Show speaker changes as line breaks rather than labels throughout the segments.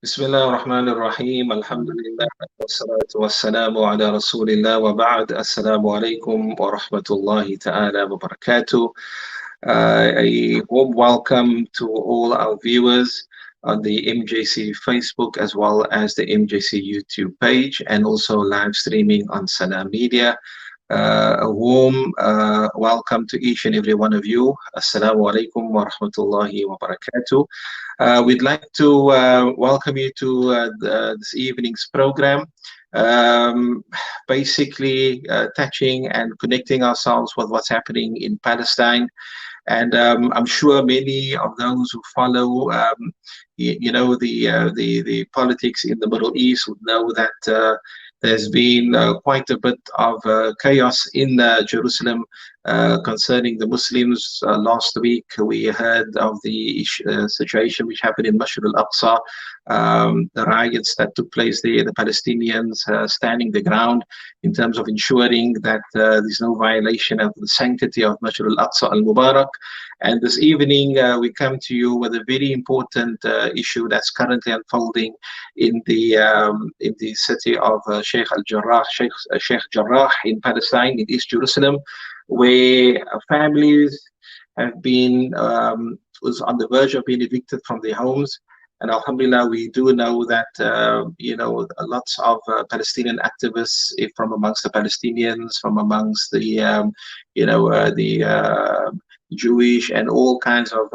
بسم الله الرحمن الرحيم الحمد لله والصلاة والسلام على رسول الله وبعد السلام عليكم ورحمة الله تعالى وبركاته. A warm welcome to all our viewers on the MJC Facebook as well as the MJC YouTube page and also live streaming on Salam Media. A warm welcome to each and every one of you. Assalamu alaikum wa rahmatullahi wa barakatuh. We'd like to welcome you to this evening's program, basically touching and connecting ourselves with what's happening in Palestine. And I'm sure many of those who follow, the politics in the Middle East would know that there's been quite a bit of chaos in Jerusalem concerning the Muslims. Last week, we heard of the situation which happened in Masjid al-Aqsa, the riots that took place there, the Palestinians standing the ground in terms of ensuring that there's no violation of the sanctity of Masjid al-Aqsa al-Mubarak. And this evening, we come to you with a very important issue that's currently unfolding in the city of Sheikh Jarrah, Sheikh Jarrah in Palestine, in East Jerusalem, where families have been was on the verge of being evicted from their homes. And alhamdulillah, we do know that, lots of Palestinian activists from amongst the Palestinians, from amongst the, Jewish and all kinds of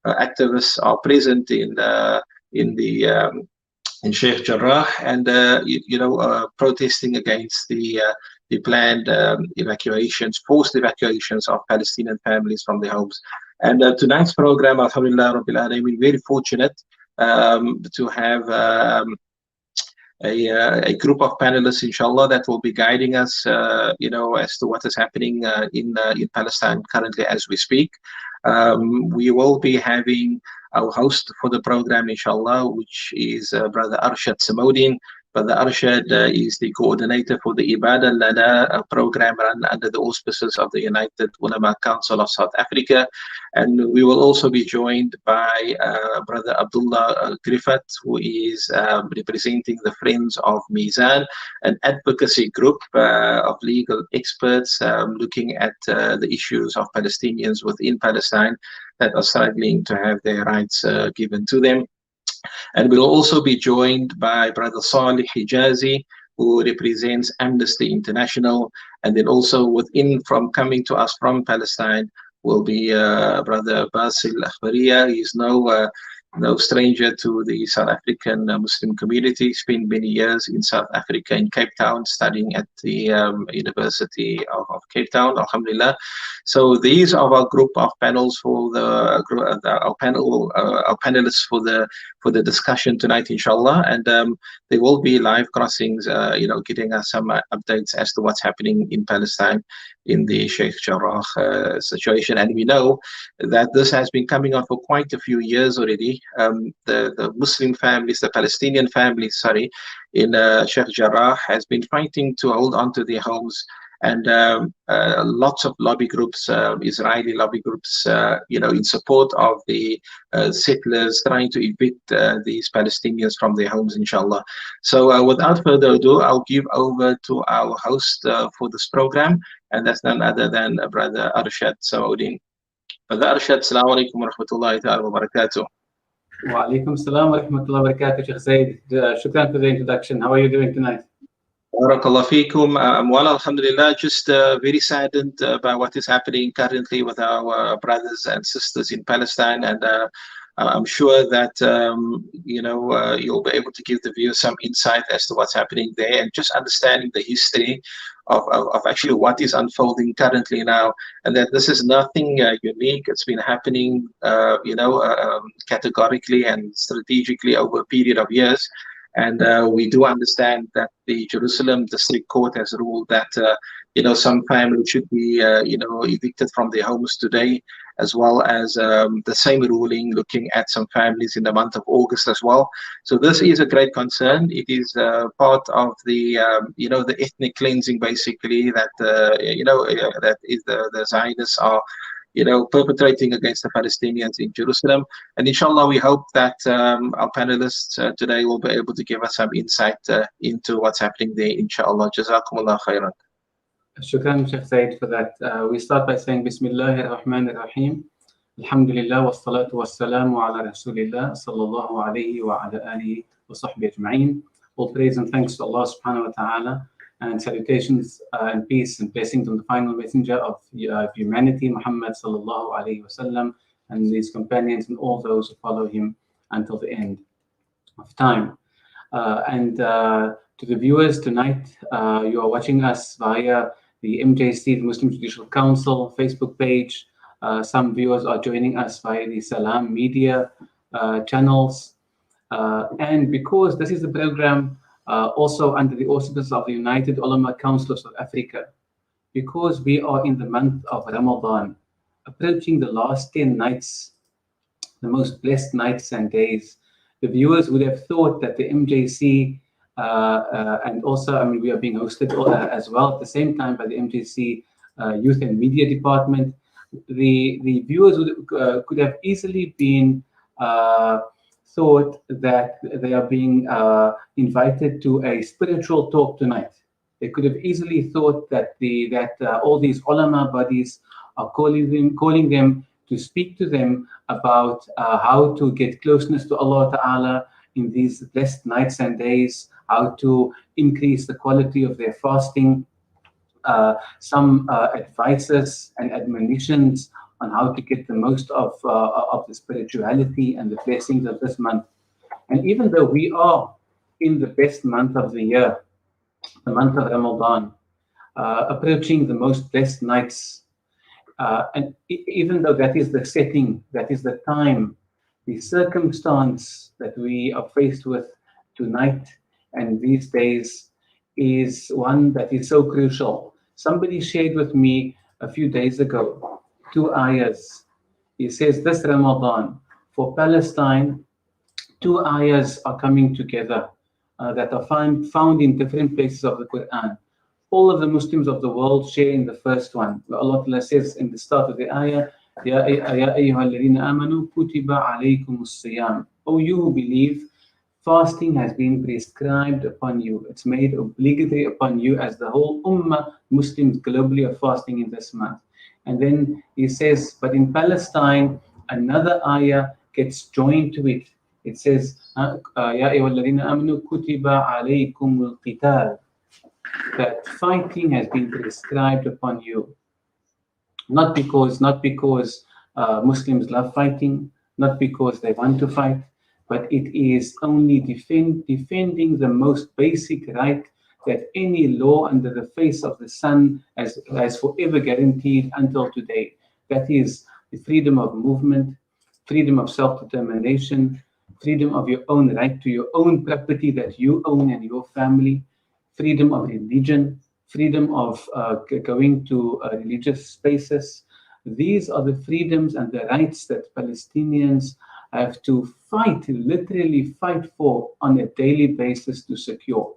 activists are present in Sheikh Jarrah and, protesting against the planned evacuations, forced evacuations of Palestinian families from their homes. And tonight's program, alhamdulillah, Rabbil Alameen, we're very fortunate to have a group of panelists, inshallah, that will be guiding us, as to what is happening in Palestine currently as we speak. We will be having our host for the program, inshallah, which is Brother Arshad Samodin. Brother Arshad is the coordinator for the Ibadah Lana program run under the auspices of the United Ulama Council of South Africa. And we will also be joined by Brother Abdullah Griffith, who is representing the Friends of Mizan, an advocacy group of legal experts looking at the issues of Palestinians within Palestine that are struggling to have their rights given to them. And we'll also be joined by Brother Saleh Hijazi, who represents Amnesty International. And then also coming to us from Palestine will be Brother Basel Agbaria. He's no stranger to the South African Muslim community. He spent many years in South Africa, in Cape Town, studying at the University of Cape Town, alhamdulillah. So these are our group of panels for our panelists for the discussion tonight, inshallah. And there will be live crossings, getting us some updates as to what's happening in Palestine in the Sheikh Jarrah situation. And we know that this has been coming on for quite a few years already. The Muslim families, the Palestinian families, in Sheikh Jarrah has been fighting to hold on to their homes. And lots of lobby groups, Israeli lobby groups, in support of the settlers trying to evict these Palestinians from their homes, inshallah. So without further ado, I'll give over to our host for this program, and that's none other than Brother Arshad Saudin. Brother Arshad, Assalamu alaikum wa rahmatullahi ta'ala wa barakatuh.
Wa alaikum salam wa rahmatullahi wa barakatuh, Sheikh Said. Shukran for the introduction. How are you doing tonight?
Barakallah feekum. Well, alhamdulillah, just very saddened by what is happening currently with our brothers and sisters in Palestine. And I'm sure that, you'll be able to give the viewers some insight as to what's happening there and just understanding the history of actually what is unfolding currently now. And that this is nothing unique. It's been happening, categorically and strategically over a period of years. And we do understand that the Jerusalem District Court has ruled that, some families should be, evicted from their homes today, as well as the same ruling looking at some families in the month of August as well. So this is a great concern. It is part of the, the ethnic cleansing, basically, that, that is the Zionists are perpetrating against the Palestinians in Jerusalem. And inshallah, we hope that our panelists today will be able to give us some insight into what's happening there, inshallah. Jazakumullah khairan.
Shukran, Sheikh Zaid, for that. We start by saying Bismillahir Rahmanir Rahim. Alhamdulillah wa salatu wa salamu ala Rasulillah sallallahu alayhi wa ala alihi wa sahbihi ajma'in. All praise and thanks to Allah subhanahu wa ta'ala, and salutations and peace and blessings on the final messenger of humanity, Muhammad sallallahu alayhi wa sallam, and his companions and all those who follow him until the end of time. And to the viewers tonight, you are watching us via the MJC, the Muslim Judicial Council Facebook page. Some viewers are joining us via the Salam Media channels. And because this is a program also under the auspices of the United Ulama Council of South Africa, because we are in the month of Ramadan, approaching the last 10 nights, the most blessed nights and days, the viewers would have thought that the MJC and also, I mean, we are being hosted as well at the same time by the MJC Youth and Media Department. The viewers could have easily been thought that they are being invited to a spiritual talk tonight. They could have easily thought that all these ulama bodies are calling them to speak to them about how to get closeness to Allah Ta'ala in these blessed nights and days, how to increase the quality of their fasting, some advices and admonitions on how to get the most of the spirituality and the blessings of this month. And even though we are in the best month of the year, the month of Ramadan, approaching the most blessed nights, and even though that is the setting, that is the time, the circumstance that we are faced with tonight and these days is one that is so crucial. Somebody shared with me a few days ago 2 ayahs. He says this Ramadan, for Palestine, 2 ayahs are coming together that are found in different places of the Quran. All of the Muslims of the world share in the first one, where Allah Ta'ala says in the start of the ayah, Ya ayyuhalladhina amanu kutiba alaykumus siyam. O you who believe, fasting has been prescribed upon you. It's made obligatory upon you, as the whole ummah, Muslims globally, are fasting in this month. And then he says, but in Palestine, another ayah gets joined to it. It says, Ya ayyuhalladhina amanu kutiba alaykumul qital. That fighting has been prescribed upon you. Not because Muslims love fighting, not because they want to fight, but it is only defending the most basic right that any law under the face of the sun has forever guaranteed until today. That is the freedom of movement, freedom of self-determination, freedom of your own right to your own property that you own and your family, freedom of religion, freedom of going to religious spaces. These are the freedoms and the rights that Palestinians have to fight, literally fight for on a daily basis to secure.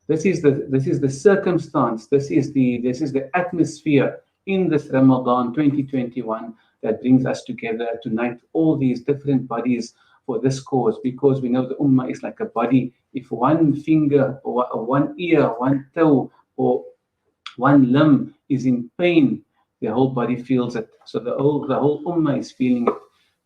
This is the circumstance, this is the atmosphere in this Ramadan 2021 that brings us together tonight, all these different bodies for this cause, because we know the ummah is like a body. If one finger or one ear, one toe or one limb is in pain, the whole body feels it. So the whole ummah is feeling it.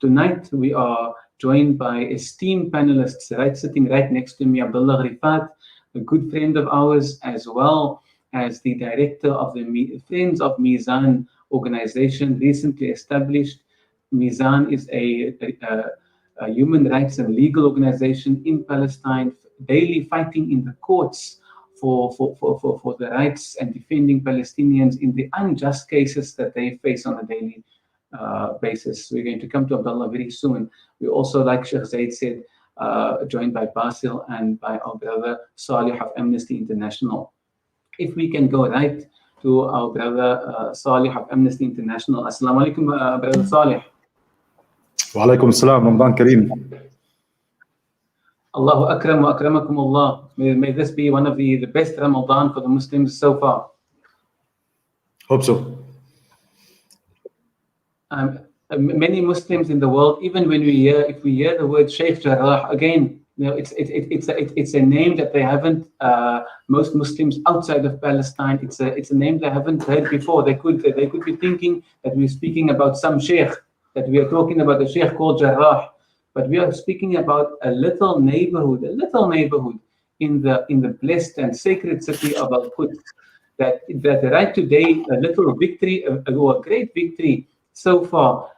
Tonight we are joined by esteemed panelists, sitting right next to me, Abdullah Rifat, a good friend of ours, as well as the director of the Friends of Mizan organization, recently established. Mizan is a human rights and legal organization in Palestine, daily fighting in the courts for the rights and defending Palestinians in the unjust cases that they face on a daily basis. We're going to come to Abdullah very soon. We also, like Sheikh Zaid said, joined by Basel and by our brother Saleh of Amnesty International. If we can go right to our brother Saleh of Amnesty International. Assalamu alaikum, brother Saleh.
Wa alaikum assalam, Ramadan Kareem.
Allahu akram wa akramakum Allah. May this be one of the best Ramadan for the Muslims so far.
Hope so.
many Muslims in the world, even when if we hear the word Sheikh Jarrah, again, it's a name that they haven't. Most Muslims outside of Palestine, it's a name they haven't heard before. They could be thinking that we're speaking about some sheikh, that we are talking about a sheikh called Jarrah, but we are speaking about a little neighborhood in the blessed and sacred city of Al-Quds. That right today, a little victory, or a great victory so far,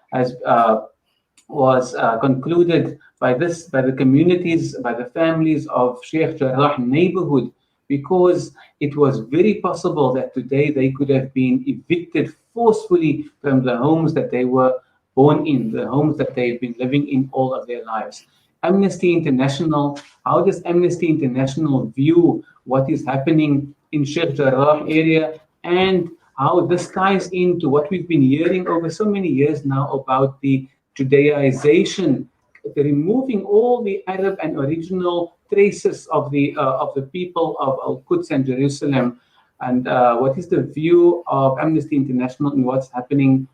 was concluded by the communities, by the families of Sheikh Jarrah neighborhood, because it was very possible that today they could have been evicted forcefully from the homes that they were born in, the homes that they've been living in all of their lives. Amnesty International, how does Amnesty International view what is happening in Sheikh Jarrah area, and how this ties into what we've been hearing over so many years now about the Judaization, removing all the Arab and original traces of the people of Al-Quds and Jerusalem, and what is the view of Amnesty International in what's happening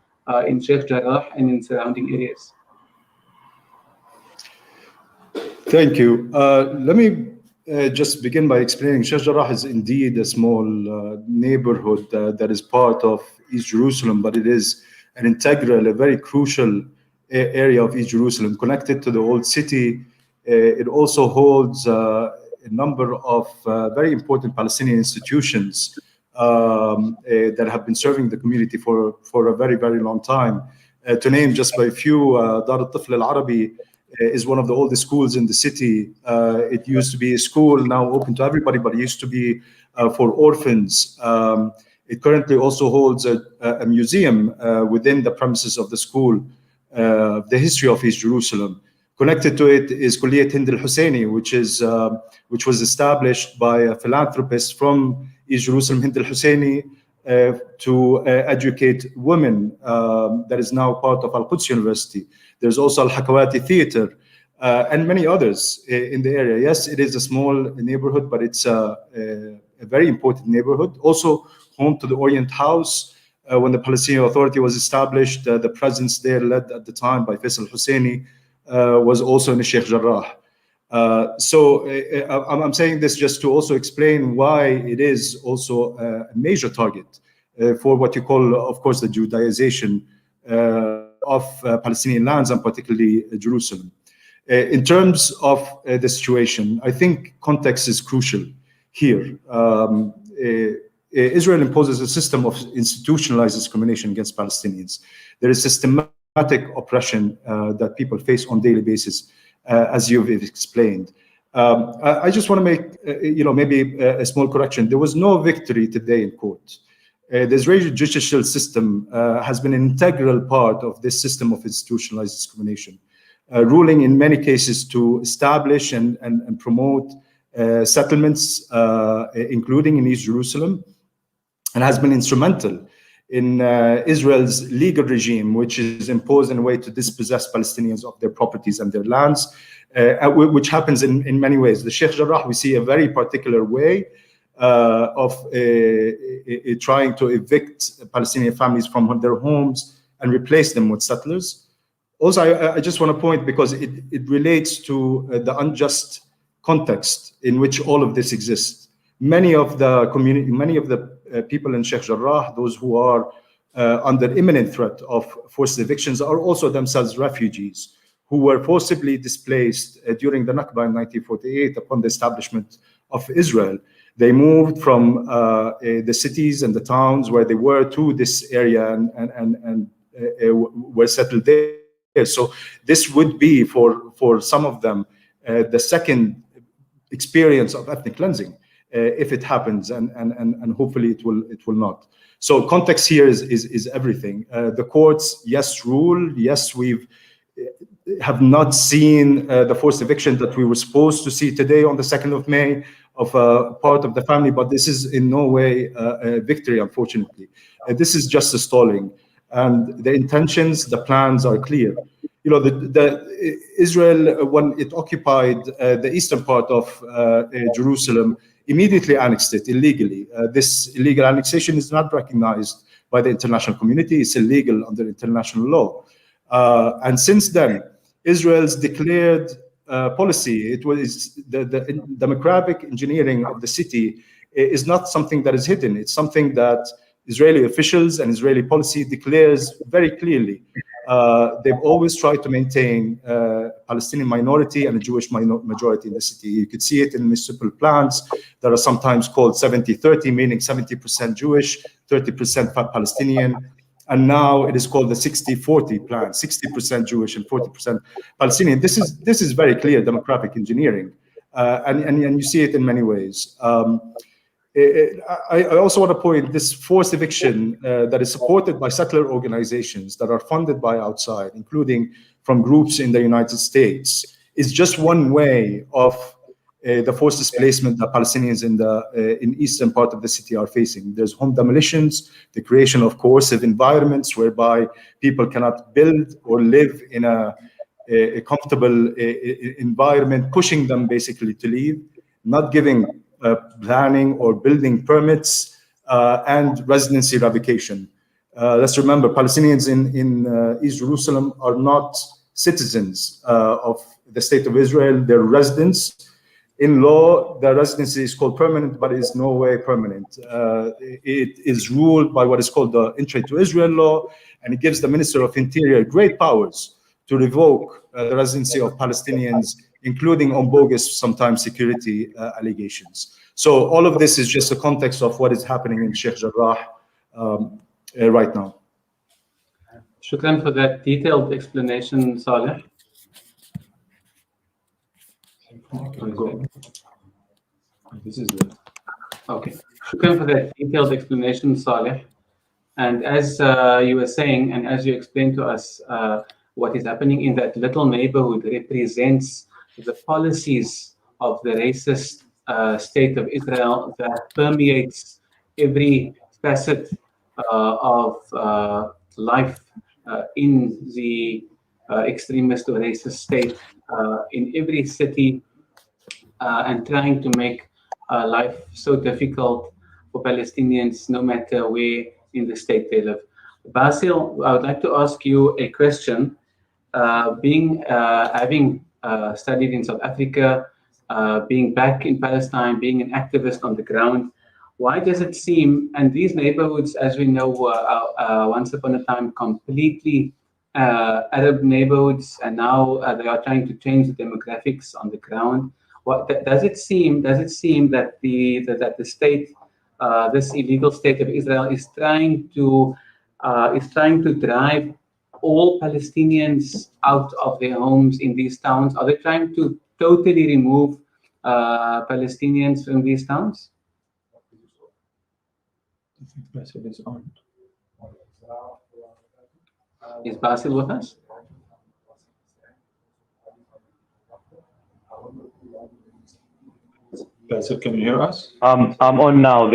in Sheikh Jarrah and in surrounding areas?
Thank you. Let me just begin by explaining Sheikh Jarrah is indeed a small neighborhood that is part of East Jerusalem, but it is an integral, a very crucial area of East Jerusalem, connected to the old city. It also holds a number of very important Palestinian institutions that have been serving the community for a very, very long time. To name just by a few, Dar al-Tifl al-Arabi is one of the oldest schools in the city. It used to be a school now open to everybody, but it used to be for orphans. It currently also holds a museum within the premises of the school, the history of East Jerusalem. Connected to it is Kulliyat Hind al-Husseini, which was established by a philanthropist from East Jerusalem, Hind al-Husseini, to educate women. That is now part of Al-Quds University. There's also Al-Hakawati Theater and many others in the area. Yes, it is a small neighborhood, but it's a very important neighborhood. Also home to the Orient House. When the Palestinian Authority was established, the presence there, led at the time by Faisal Husseini, was also in Sheikh Jarrah. So I'm saying this just to also explain why it is also a major target for what you call, of course, the Judaization of Palestinian lands, and particularly Jerusalem. In terms of the situation, I think context is crucial here. Israel imposes a system of institutionalized discrimination against Palestinians. There is systematic oppression that people face on a daily basis, as you've explained. I just want to make, maybe a small correction. There was no victory today in court. The Israeli judicial system has been an integral part of this system of institutionalized discrimination, ruling in many cases to establish and promote settlements, including in East Jerusalem, and has been instrumental in Israel's legal regime, which is imposed in a way to dispossess Palestinians of their properties and their lands, which happens in many ways. The Sheikh Jarrah, we see a very particular way of trying to evict Palestinian families from their homes and replace them with settlers. Also, I just want to point, because it relates to the unjust context in which all of this exists. Many of the community, many of the people in Sheikh Jarrah, those who are under imminent threat of forced evictions, are also themselves refugees who were forcibly displaced during the Nakba in 1948 upon the establishment of Israel. They moved from the cities and the towns where they were to this area and were settled there. So this would be for some of them the second experience of ethnic cleansing, if it happens, and hopefully it will not. So context here is everything. The courts, yes, rule. Yes, we have not seen the forced eviction that we were supposed to see today on the 2nd of May of part of the family, but this is in no way a victory, unfortunately. This is just a stalling, and the intentions, the plans are clear. You know, the Israel, when it occupied the eastern part of Jerusalem, immediately annexed it illegally. This illegal annexation is not recognized by the international community. It's illegal under international law. And since then, Israel's declared policy, it was the demographic engineering of the city is not something that is hidden. It's something that Israeli officials and Israeli policy declares very clearly. They've always tried to maintain Palestinian minority and a Jewish majority in the city. You could see it in municipal plans that are sometimes called 70-30, meaning 70% Jewish, 30% Palestinian. And now it is called the 60-40 plan, 60% Jewish and 40% Palestinian. This is very clear demographic engineering, and you see it in many ways. I also want to point this forced eviction that is supported by settler organizations that are funded by outside, including from groups in the United States, is just one way of the forced displacement that Palestinians in eastern part of the city are facing. There's home demolitions, the creation of coercive environments whereby people cannot build or live in a comfortable environment, pushing them basically to leave, not giving planning or building permits, and residency revocation. Let's remember, Palestinians in East Jerusalem are not citizens of the state of Israel. They're residents. In law, the residency is called permanent, but it is no way permanent. It is ruled by what is called the Entry to Israel law, and it gives the Minister of Interior great powers to revoke the residency of Palestinians, including on bogus, sometimes security allegations. So all of this is just a context of what is happening in Sheikh Jarrah right now.
Shukran for that detailed explanation, Saleh. This is it. Okay. Shukran for that detailed explanation, Saleh. And as you were saying, and as you explained to us, what is happening in that little neighborhood represents the policies of the racist state of Israel that permeates every facet of life in the extremist or racist state in every city, and trying to make life so difficult for Palestinians no matter where in the state they live. Basel, I would like to ask you a question. Having studied in South Africa, being back in Palestine, being an activist on the ground, why does it seem, and these neighborhoods, as we know, once upon a time completely Arab neighborhoods, and now they are trying to change the demographics on the ground. Does it seem that the state, this illegal state of Israel, is trying to drive all Palestinians out of their homes in these towns? Are they trying to totally remove Palestinians from these towns?
I think Basil is on.
Is Basil with us?
Basil, can you hear us?
I'm on now.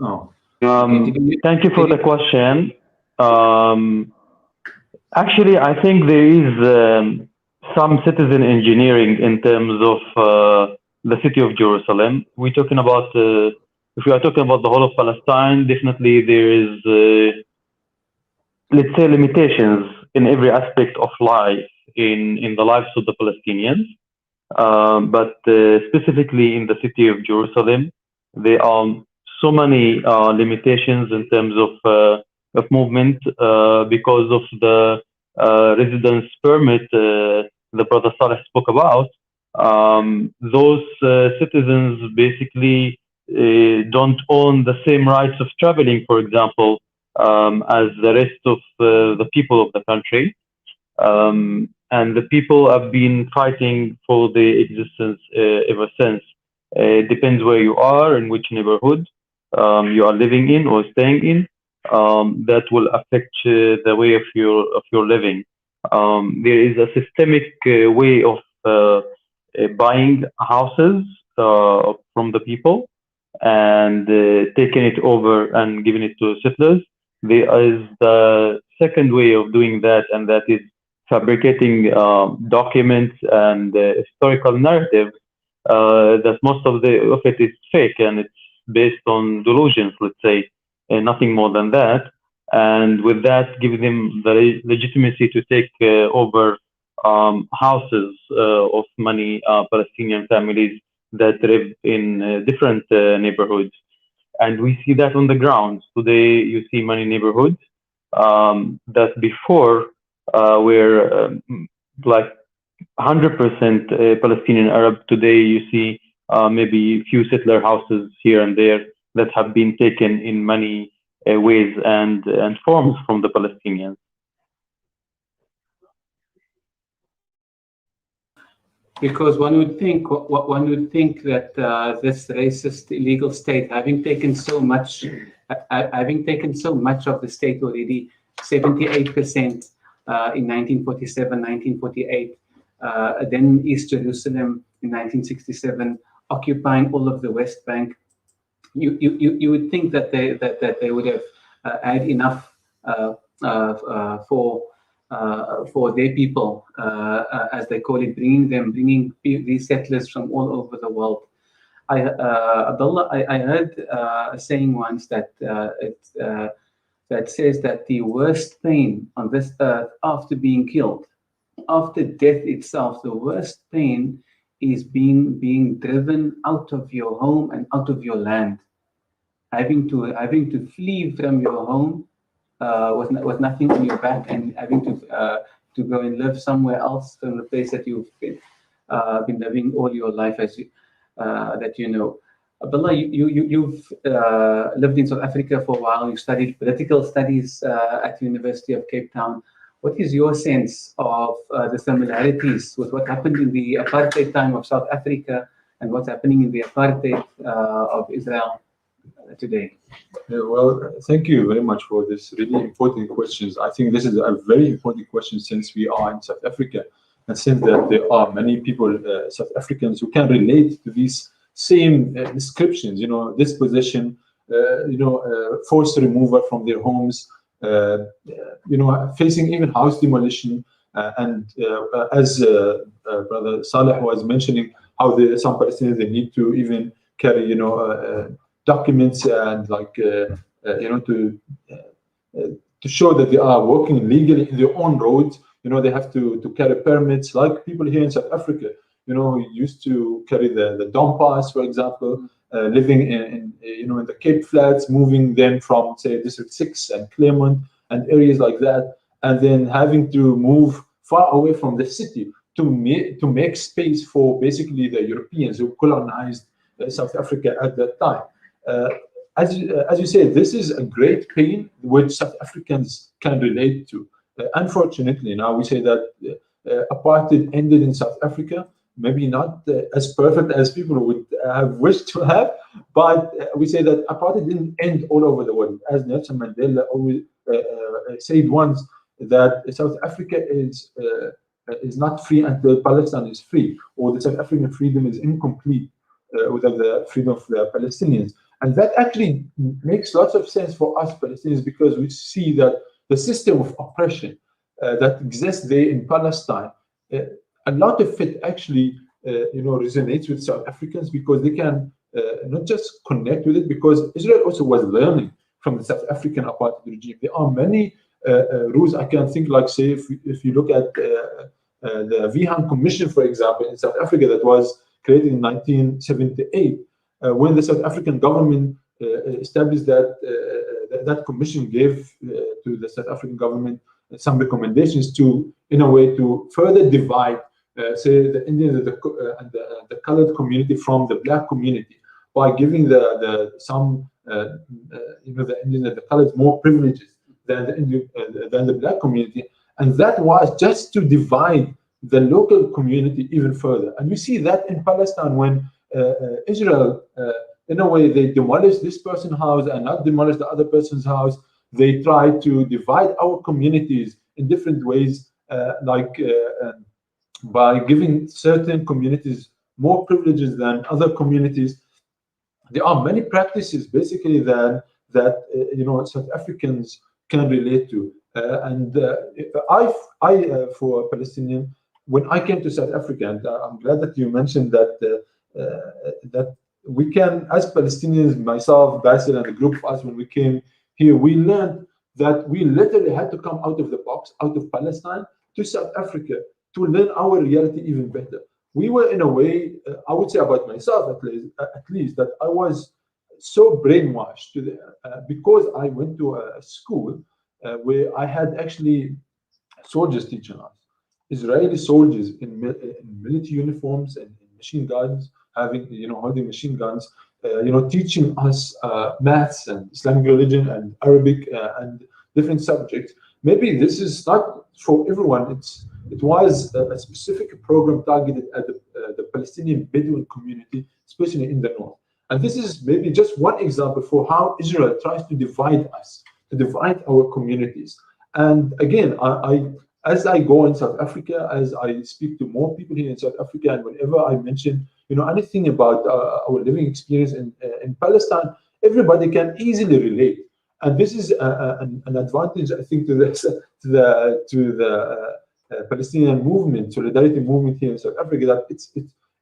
Oh.
Thank you for the question. Actually, I think there is some citizen engineering in terms of the city of Jerusalem. We're talking about, if we are talking about the whole of Palestine, definitely there is, let's say, limitations in every aspect of life in the lives of the Palestinians. But specifically in the city of Jerusalem, there are so many limitations in terms of movement because of the residence permit the Brother Saleh spoke about. Those citizens basically don't own the same rights of traveling, for example, as the rest of the people of the country. And the people have been fighting for the existence ever since. It depends where you are, in which neighborhood you are living in or staying in. That will affect the way of your living. There is a systemic way of buying houses from the people and taking it over and giving it to settlers. There is the second way of doing that, and that is fabricating documents and historical narratives that most of it is fake and it's based on delusions, let's say. nothing more than that. And with that, give them the legitimacy to take over houses of many Palestinian families that live in different neighborhoods. And we see that on the ground. Today, you see many neighborhoods that before were like 100% Palestinian Arab. Today, you see maybe a few settler houses here and there that have been taken in many ways and forms from the Palestinians.
Because one would think that this racist illegal state, having taken so much of the state already, 78% in 1947, 1948, then East Jerusalem in 1967, occupying all of the West Bank. You would think that they would have had enough for their people, as they call it, bringing these settlers from all over the world. Abdullah, I heard a saying once that that says that the worst pain on this earth after being killed, after death itself, the worst pain is being driven out of your home and out of your land, having to flee from your home with nothing on your back, and having to go and live somewhere else from the place that you've been living all your life, as that you know. Abdullah, you've lived in South Africa for a while. You studied political studies at the University of Cape Town. What is your sense of the similarities with what happened in the apartheid time of South Africa and what's happening in the apartheid of Israel today?
Yeah, well, thank you very much for this really important questions. I think this is a very important question since we are in South Africa, and since that there are many people, South Africans, who can relate to these same descriptions. You know, dispossession, forced removal from their homes, facing even house demolition, and as Brother Saleh was mentioning, how some Palestinians, they need to even carry documents and to show that they are working legally in their own roads. They have to carry permits, like people here in South Africa, who used to carry the Dom pass, for example, living in the Cape Flats, moving then from, say, District 6 and Claremont and areas like that, and then having to move far away from the city to make space for basically the Europeans who colonized South Africa at that time. As you say, this is a great pain which South Africans can relate to. Unfortunately, now we say that apartheid ended in South Africa, maybe not as perfect as people would have wished to have, but we say that apartheid didn't end all over the world. As Nelson Mandela always said once, that South Africa is not free until Palestine is free, or the South African freedom is incomplete without the freedom of the Palestinians. And that actually makes lots of sense for us Palestinians, because we see that the system of oppression that exists there in Palestine, a lot of it actually resonates with South Africans, because they can not just connect with it, because Israel also was learning from the South African apartheid regime. There are many rules I can think, like, say, if you look at the Vihan Commission, for example, in South Africa, that was created in 1978, when the South African government established that commission, gave to the South African government some recommendations to, in a way, to further divide, say, the Indians and the colored community from the black community, by giving the Indians and the coloreds more privileges than the black community, and that was just to divide the local community even further. And we see that in Palestine, when Israel, in a way, they demolish this person's house and not demolish the other person's house. They try to divide our communities in different ways, by giving certain communities more privileges than other communities. There are many practices, basically, that South Africans can relate to. I, for a Palestinian, when I came to South Africa, and I'm glad that you mentioned that that we can, as Palestinians, myself, Basel, and a group of us, when we came here, we learned that we literally had to come out of the box, out of Palestine to South Africa to learn our reality even better. We were, in a way, I would say about myself at least, that I was so brainwashed because I went to a school where I had actually soldiers teaching us, Israeli soldiers in military uniforms and in machine guns, holding machine guns, teaching us maths and Islamic religion and Arabic and different subjects. Maybe this is not for everyone. It was a specific program targeted at the Palestinian Bedouin community, especially in the north. And this is maybe just one example for how Israel tries to divide us, to divide our communities. And again, as I go in South Africa, as I speak to more people here in South Africa, and whenever I mention anything about our living experience in Palestine, everybody can easily relate. And this is an advantage, I think, to the Palestinian movement, solidarity movement here in South Africa, that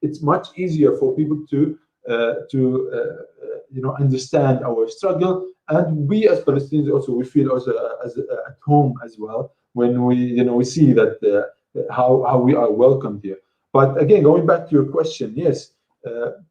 it's much easier for people to understand our struggle, and we as Palestinians also, we feel also at home as well when we see that how we are welcomed here. But again, going back to your question, yes,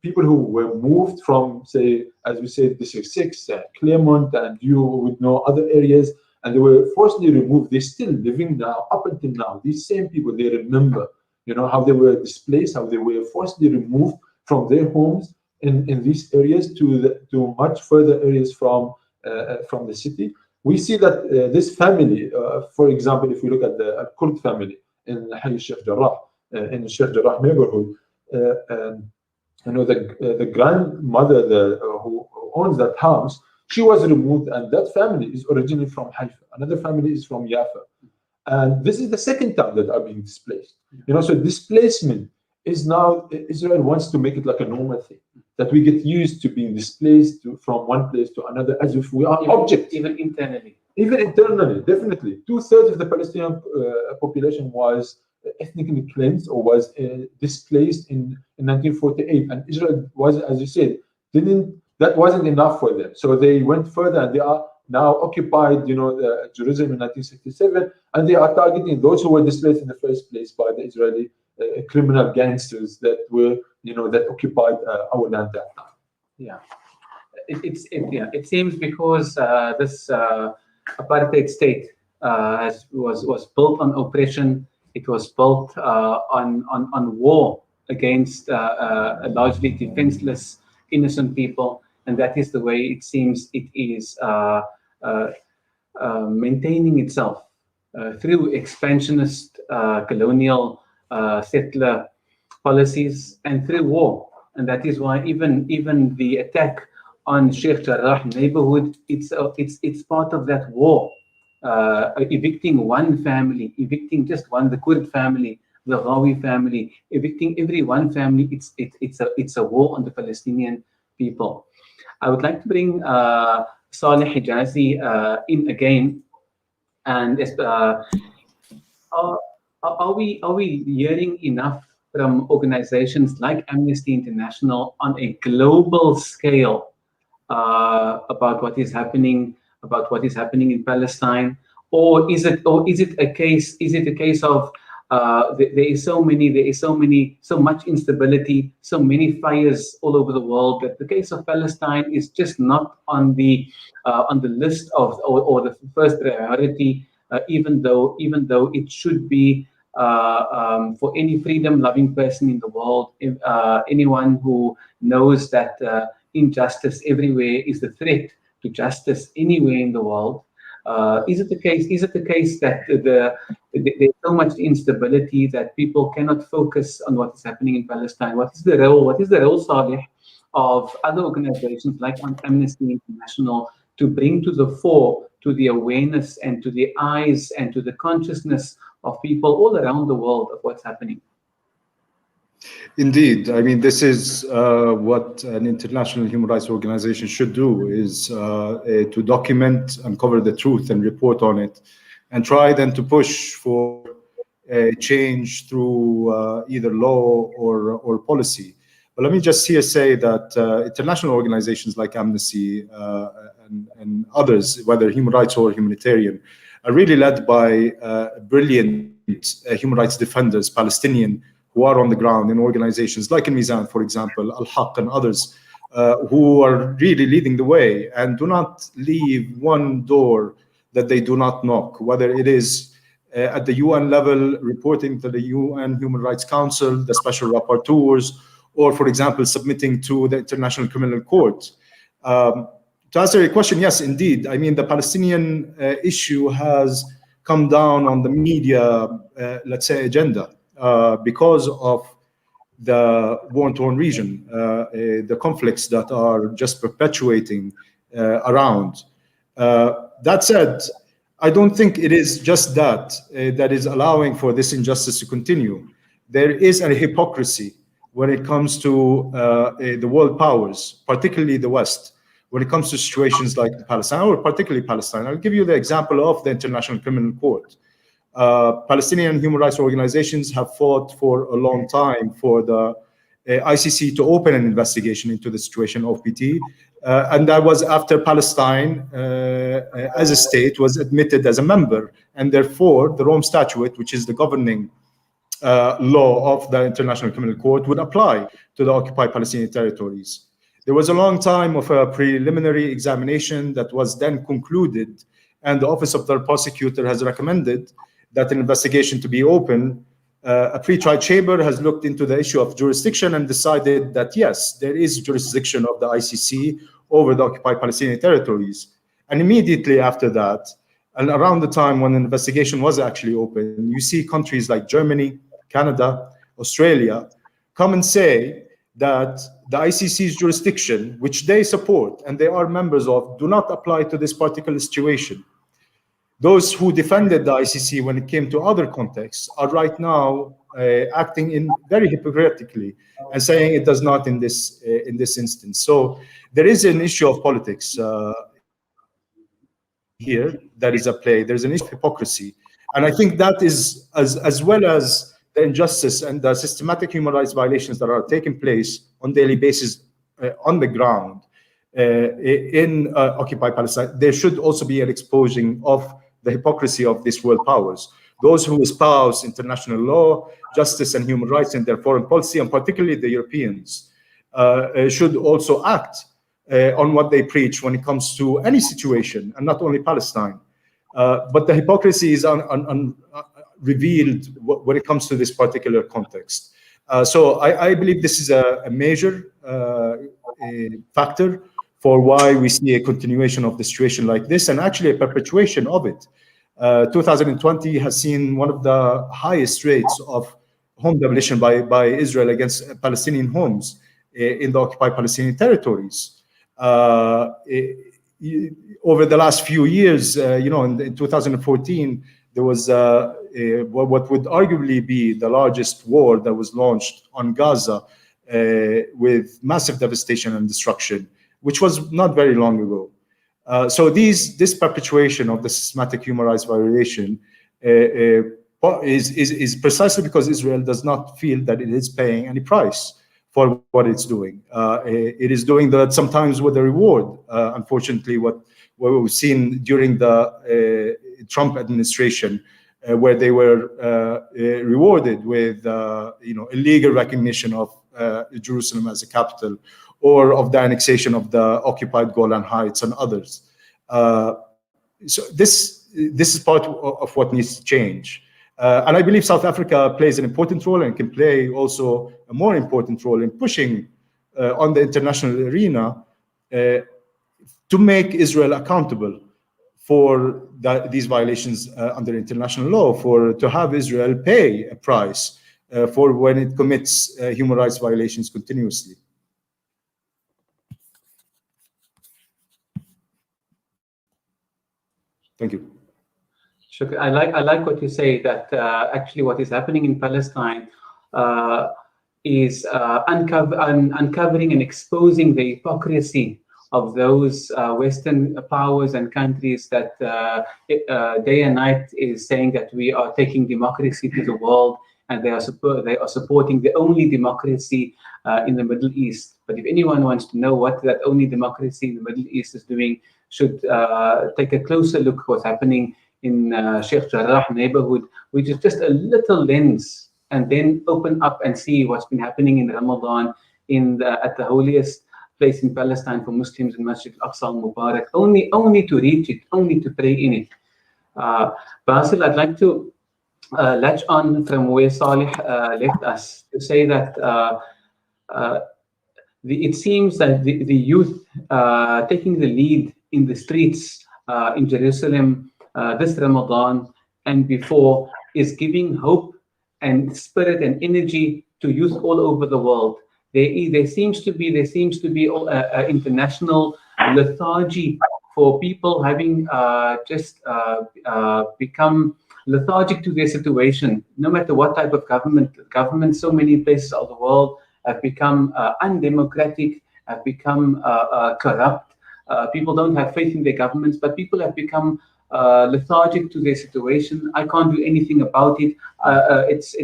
people who were moved from, say, as we said, District 6, Claremont, and you would know other areas, and they were forcibly removed. They're still living now, up until now. These same people, they remember, how they were displaced, how they were forcibly removed from their homes in these areas to much further areas from the city. We see that this family, for example, if we look at the Kurd family in Sheikh Jarrah, in the Sheikh Jarrah neighborhood, the grandmother who owns that house, she was removed, and that family is originally from Haifa. Another family is from Jaffa. And this is the second time that are being displaced. So displacement is now, Israel wants to make it like a normal thing, that we get used to being displaced from one place to another as if we are objects.
Even internally.
Even internally, definitely. 2/3 of the Palestinian population was ethnically cleansed or was displaced in 1948. And Israel was, as you said, that wasn't enough for them. So they went further, and they are now occupied, Jerusalem in 1967, and they are targeting those who were displaced in the first place by the Israeli criminal gangsters that were, that occupied our land that time.
Yeah, it seems because this apartheid state was built on oppression. It was built on war against largely defenseless, innocent people, and that is the way it seems it is maintaining itself through expansionist colonial settler policies and through war. And that is why even the attack on Sheikh Jarrah neighborhood, it's part of that war. Evicting one family, evicting just one, the Kurd family, the Ghawi family, evicting every one family, it's a war on the Palestinian people. I would like to bring Saleh Hijazi in again, and are we hearing enough from organizations like Amnesty International on a global scale about what is happening in Palestine, or is it a case of there is so much instability, so many fires all over the world, that the case of Palestine is just not on the list of or the first priority, even though it should be for any freedom-loving person in the world. Anyone who knows that injustice everywhere is a threat to justice anywhere in the world. Is it the case that there's so much instability that people cannot focus on what is happening in Palestine? What is the role, Saleh, of other organizations like Amnesty International to bring to the fore, to the awareness and to the eyes and to the consciousness of people all around the world of what's happening?
Indeed, I mean, this is what an international human rights organization should do, is to document and cover the truth and report on it, and try then to push for a change through either law or policy. But let me just here say that international organizations like Amnesty and others, whether human rights or humanitarian, are really led by brilliant human rights defenders, Palestinian, who are on the ground in organizations like in Mizan, for example, Al-Haq and others, who are really leading the way and do not leave one door that they do not knock, whether it is at the UN level, reporting to the UN Human Rights Council, the special rapporteurs, or, for example, submitting to the International Criminal Court. To answer your question, yes, indeed. I mean, the Palestinian issue has come down on the media, let's say, agenda because of the war-torn region, the conflicts that are just perpetuating around. That said, I don't think it is just that that is allowing for this injustice to continue. There is a hypocrisy when it comes to the world powers, particularly the West, when it comes to situations like Palestine, or particularly Palestine. I'll give you the example of the International Criminal Court. Palestinian human rights organizations have fought for a long time for the ICC to open an investigation into the situation of PT, and that was after Palestine as a state was admitted as a member, and therefore the Rome Statute, which is the governing law of the International Criminal Court, would apply to the occupied Palestinian territories. There was a long time of a preliminary examination that was then concluded, and the Office of the Prosecutor has recommended that an investigation to be open. A pre-trial chamber has looked into the issue of jurisdiction and decided that, yes, there is jurisdiction of the ICC over the occupied Palestinian territories. And immediately after that, and around the time when the investigation was actually open, you see countries like Germany, Canada, Australia come and say that the ICC's jurisdiction, which they support and they are members of, do not apply to this particular situation. Those who defended the ICC when it came to other contexts are right now acting in very hypocritically and saying it does not in this instance. So there is an issue of politics here that is at play. There's an issue of hypocrisy, and I think that is as well as the injustice and the systematic human rights violations that are taking place on a daily basis on the ground in occupied Palestine. There should also be an exposing of the hypocrisy of these world powers. Those who espouse international law, justice, and human rights in their foreign policy, and particularly the Europeans, should also act on what they preach when it comes to any situation, and not only Palestine. But the hypocrisy is revealed when it comes to this particular context. So I believe this is a major factor for why we see a continuation of the situation like this, and actually a perpetuation of it. 2020 has seen one of the highest rates of home demolition by Israel against Palestinian homes in the occupied Palestinian territories. Over the last few years, in 2014, there was what would arguably be the largest war that was launched on Gaza with massive devastation and destruction, which was not very long ago. So this perpetuation of the systematic human rights violation is precisely because Israel does not feel that it is paying any price for what it's doing. It is doing that sometimes with a reward. Unfortunately, what we've seen during the Trump administration, where they were rewarded with illegal recognition of Jerusalem as a capital, or of the annexation of the occupied Golan Heights and others. So this is part of what needs to change. And I believe South Africa plays an important role and can play also a more important role in pushing on the international arena to make Israel accountable for these violations under international law, to have Israel pay a price for when it commits human rights violations continuously. Thank you.
Shukr. I like what you say, that actually what is happening in Palestine is uncovering and exposing the hypocrisy of those Western powers and countries that day and night is saying that we are taking democracy to the world and they are supporting the only democracy in the Middle East. But if anyone wants to know what that only democracy in the Middle East is doing, should take a closer look at what's happening in Sheikh Jarrah neighborhood, which is just a little lens, and then open up and see what's been happening in Ramadan at the holiest place in Palestine for Muslims in Masjid Al-Aqsa al-Mubarak, only to reach it, only to pray in it. Basel, I'd like to latch on from where Saleh left us to say that it seems that the youth taking the lead in the streets in Jerusalem this Ramadan and before is giving hope and spirit and energy to youth all over the world. There seems to be international lethargy for people having just become lethargic to their situation. No matter what type of government, so many places of the world have become undemocratic, have become corrupt. People don't have faith in their governments, but people have become lethargic to their situation. I can't do anything about it. This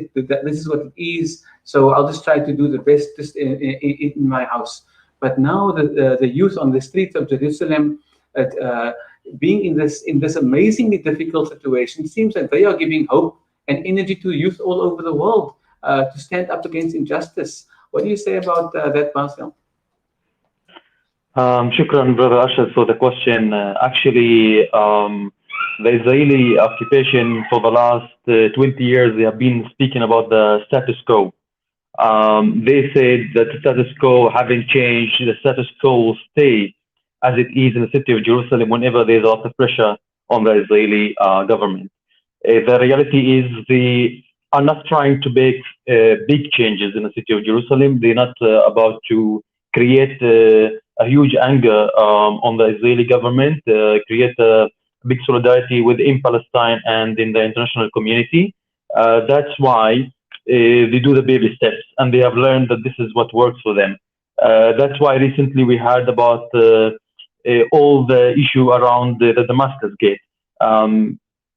is what it is. So I'll just try to do the best just in my house. But now the youth on the streets of Jerusalem, being in this amazingly difficult situation, seems that they are giving hope and energy to youth all over the world to stand up against injustice. What do you say about that, Basel?
Shukran, Brother Ashad, for the question. Actually, the Israeli occupation for the last 20 years, they have been speaking about the status quo. They said that the status quo haven't changed. The status quo will stay as it is in the city of Jerusalem whenever there's a lot of pressure on the Israeli government. The reality is they are not trying to make big changes in the city of Jerusalem. They're not about to create a huge anger on the Israeli government, create a big solidarity within Palestine and in the international community. That's why they do the baby steps, and they have learned that this is what works for them. That's why recently we heard about all the issue around the Damascus Gate.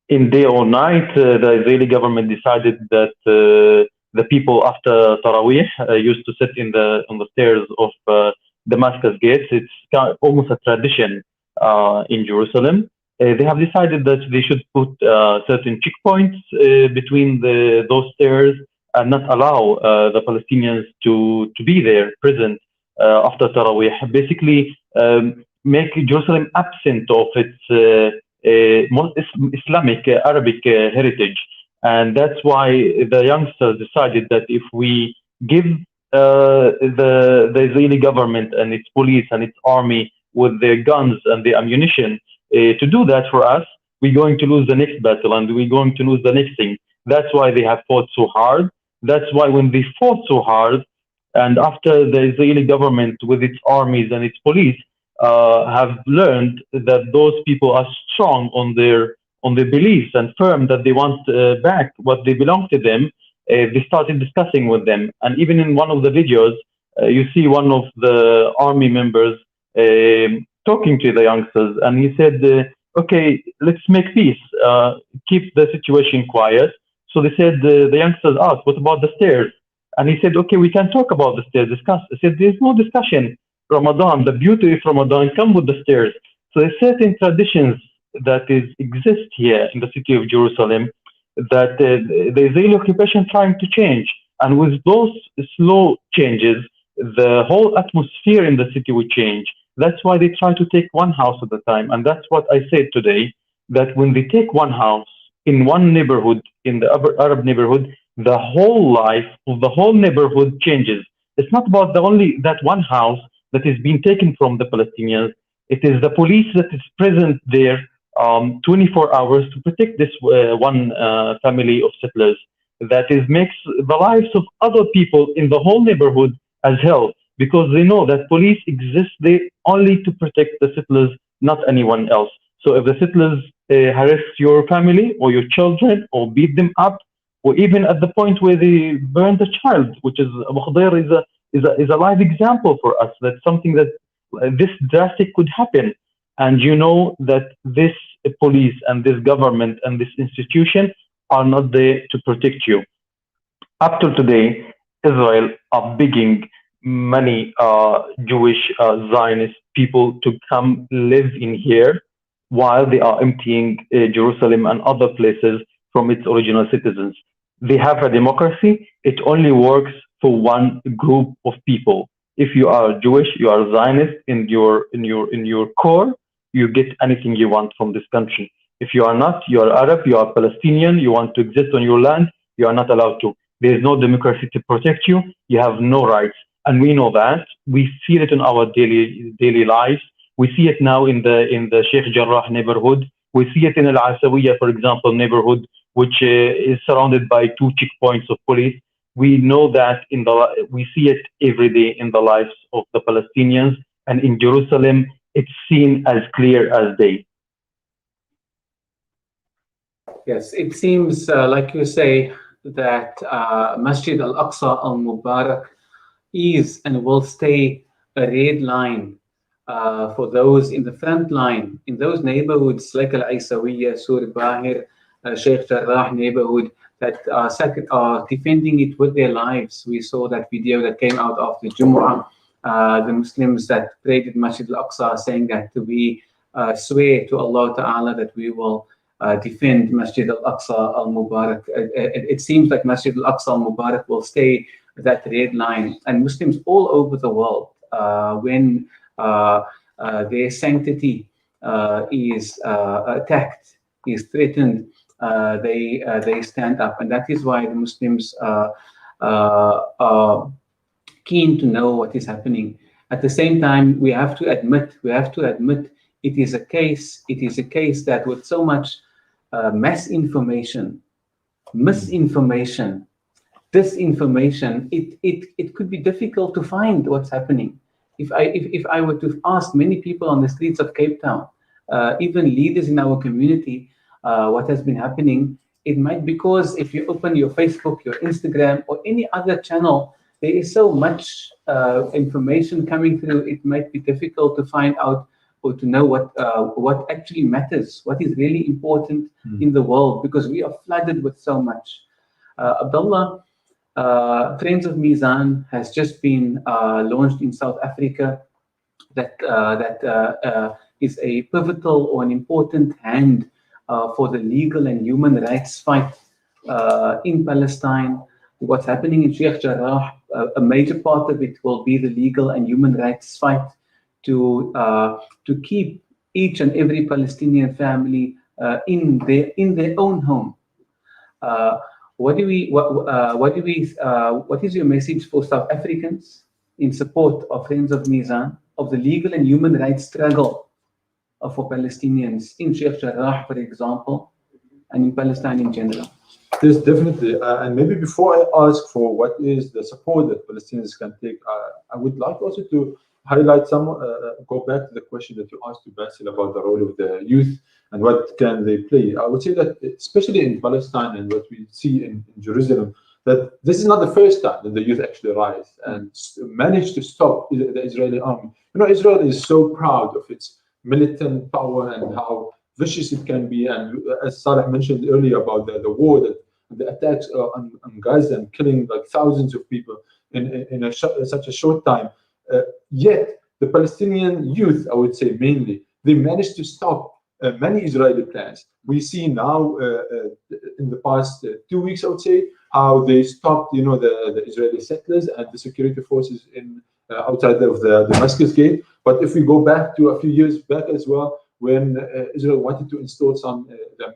In day or night, the Israeli government decided that the people after Taraweeh used to sit on the stairs of Damascus Gate. It's almost a tradition in Jerusalem. They have decided that they should put certain checkpoints between those stairs and not allow the Palestinians to be there present after Taraweeh. Basically, make Jerusalem absent of its Islamic Arabic heritage. And that's why the youngsters decided that if we give the Israeli government and its police and its army with their guns and the ammunition to do that for us, we're going to lose the next battle and we're going to lose the next thing. That's why they have fought so hard. That's why when they fought so hard, and after the Israeli government with its armies and its police have learned that those people are strong on their beliefs and firm that they want back what they belong to them, they started discussing with them. And even in one of the videos, you see one of the army members talking to the youngsters, and he said, okay, let's make peace, keep the situation quiet. So they said, the youngsters asked, what about the stairs? And he said, okay, we can talk about the stairs, discuss. He said, there's no discussion. Ramadan, the beauty of Ramadan come with the stairs. So there's certain traditions that exist here in the city of Jerusalem that the Israeli occupation trying to change. And with those slow changes, the whole atmosphere in the city will change. That's why they try to take one house at a time. And that's what I said today, that when they take one house in one neighborhood, in the Arab neighborhood, the whole life of the whole neighborhood changes. It's not about only that one house that is being taken from the Palestinians. It is the police that is present there 24 hours to protect this one family of settlers. That makes the lives of other people in the whole neighborhood as hell, because they know that police exists there only to protect the settlers, not anyone else. So if the settlers harass your family or your children or beat them up, or even at the point where they burn the child, which is Abu Khadir is a live example for us. That's something that this drastic could happen. And you know that this police and this government and this institution are not there to protect you. Up till today, Israel are begging many Jewish Zionist people to come live in here while they are emptying Jerusalem and other places from its original citizens. They have a democracy. It only works for one group of people. If you are Jewish, you are Zionist in your core, you get anything you want from this country. If you are not, you are Arab, you are Palestinian, you want to exist on your land, you are not allowed to. There is no democracy to protect you. You have no rights, and we know that. We feel it in our daily lives. We see it now in the Sheikh Jarrah neighborhood. We see it in Al Asawiya, for example, neighborhood, which is surrounded by 2 checkpoints of police. We know that we see it every day in the lives of the Palestinians, and in Jerusalem, it's seen as clear as day.
Yes, it seems like you say that Masjid Al-Aqsa Al-Mubarak is and will stay a red line for those in the front line, in those neighborhoods like Al-Aisawiyya, Sur Bahir, Sheikh Jarrah neighborhood, that are defending it with their lives. We saw that video that came out after Jumu'ah, the Muslims that prayed at Masjid Al-Aqsa saying that we swear to Allah Ta'ala that we will defend Masjid Al-Aqsa Al-Mubarak. It seems like Masjid Al-Aqsa Al-Mubarak will stay that red line, and Muslims all over the world, when their sanctity is attacked, is threatened, they stand up, and that is why the Muslims are keen to know what is happening. At the same time, we have to admit it is a case that with so much misinformation, disinformation, it could be difficult to find what's happening. If I were to ask many people on the streets of Cape Town, even leaders in our community, what has been happening, it might, because if you open your Facebook, your Instagram, or any other channel, there is so much information coming through, it might be difficult to find out or to know what actually matters, what is really important in the world, because we are flooded with so much. Abdullah, Friends of Mizan has just been launched in South Africa. That is a pivotal or an important hand for the legal and human rights fight in Palestine. What's happening in Sheikh Jarrah, a major part of it will be the legal and human rights fight to keep each and every Palestinian family in their own home. What is your message for South Africans in support of Friends of Mizan, of the legal and human rights struggle for Palestinians in Sheikh Jarrah, for example, and in Palestine in general?
Yes, definitely. And maybe before I ask for what is the support that Palestinians can take, I would like also to highlight go back to the question that you asked to Basel about the role of the youth and what can they play. I would say that, especially in Palestine and what we see in Jerusalem, that this is not the first time that the youth actually rise and manage to stop the Israeli army. You know, Israel is so proud of its militant power and how vicious it can be. And as Saleh mentioned earlier about the war, that the attacks on Gaza and killing like thousands of people in such a short time. Yet the Palestinian youth, I would say mainly, they managed to stop many Israeli plans. We see now in the past 2 weeks, I would say, how they stopped, the Israeli settlers and the security forces in outside of the Damascus Gate. But if we go back to a few years back as well, when Israel wanted to install some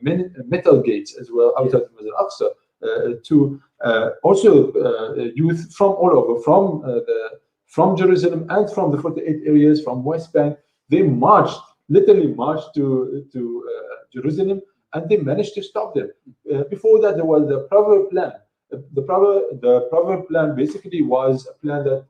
metal gates as well outside of Masjid Al-Aqsa, to also youth from all over, from Jerusalem and from the 48 areas, from West Bank, they literally marched to Jerusalem, and they managed to stop them. Before that, there was the Proverb plan. The Proverb plan basically was a plan that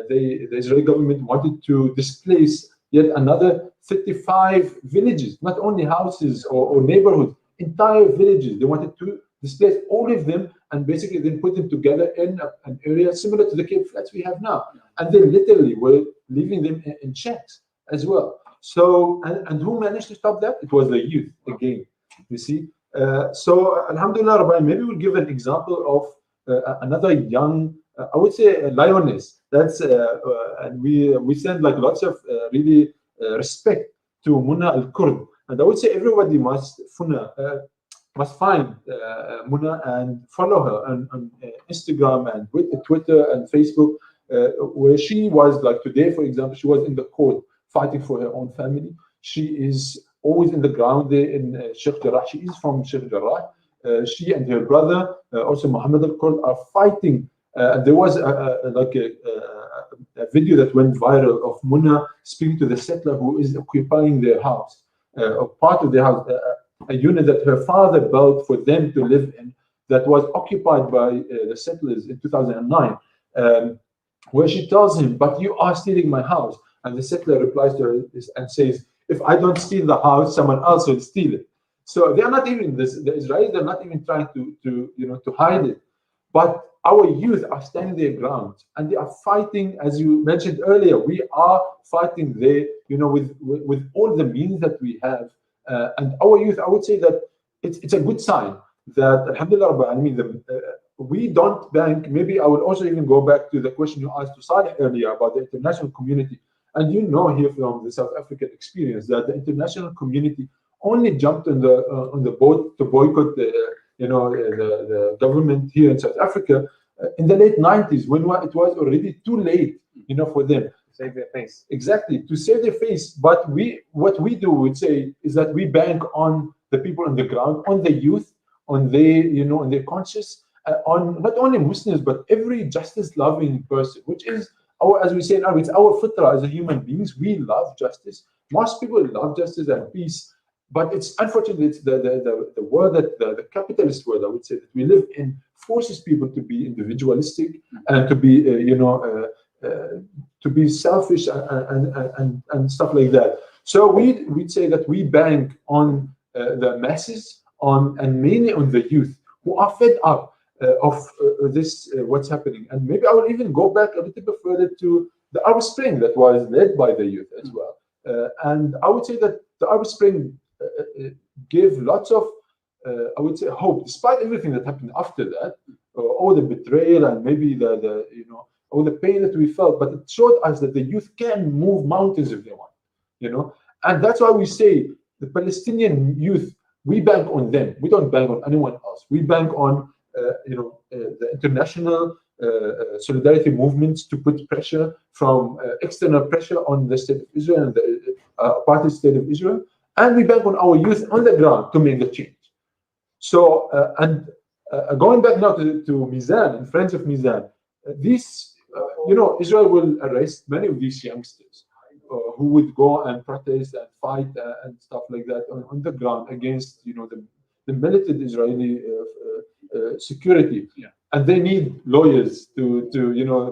the Israeli government wanted to displace yet another 35 villages, not only houses or neighborhoods, entire villages. They wanted to displace all of them and basically then put them together in an area similar to the Cape Flats we have now. And they literally were leaving them in shacks as well. So, and who managed to stop that? It was the youth again, you see. So, Alhamdulillah, Rabbi, maybe we'll give an example of another young, I would say, a lioness. That's and we send like lots of really respect to Muna al-Kurd, and I would say everybody must find Muna and follow her on Instagram and with Twitter and Facebook, where she was like today, for example, she was in the court fighting for her own family. She is always in the ground there in Sheikh Jarrah. She is from Sheikh Jarrah. She and her brother, also Muhammad al-Kurd, are fighting. There was a video that went viral of Muna speaking to the settler who is occupying their house, or part of their house, a unit that her father built for them to live in, that was occupied by the settlers in 2009, where she tells him, "But you are stealing my house." And the settler replies to her and says, "If I don't steal the house, someone else will steal it." So they are not even the Israelis. They're not even trying to hide it. But our youth are standing their ground, and they are fighting, as you mentioned earlier. We are fighting there, with all the means that we have. And our youth, I would say that it's a good sign that, alhamdulillah, we don't bank. Maybe I would also even go back to the question you asked to Saleh earlier about the international community. And here from the South African experience that the international community only jumped on the boat to boycott the government here in South Africa in the late 90s, when it was already too late, for them
to save their face.
Exactly, to save their face. But what we do, would say, is that we bank on the people on the ground, on the youth, on their conscience, on not only Muslims but every justice-loving person, which is our, as we say in Arabic, it's our fitrah as a human beings. We love justice. Most people love justice and peace. But it's unfortunately, it's the world that the capitalist world, I would say, that we live in, forces people to be individualistic and to be to be selfish and stuff like that. So we'd say that we bank on the masses, and mainly on the youth who are fed up of this what's happening. And maybe I will even go back a little bit further to the Arab Spring that was led by the youth as well. And I would say that the Arab Spring gave lots of, I would say, hope, despite everything that happened after that, all the betrayal and maybe all the pain that we felt. But it showed us that the youth can move mountains if they want, And that's why we say the Palestinian youth, we bank on them. We don't bank on anyone else. We bank on, the international solidarity movements to put pressure from external pressure on the state of Israel and the apartheid state of Israel. And we bank on our youth on the ground to make the change. So, going back now to Mizan and friends of Mizan, Israel will arrest many of these youngsters who would go and protest and fight and stuff like that on the ground against, the militant Israeli security. Yeah. And they need lawyers to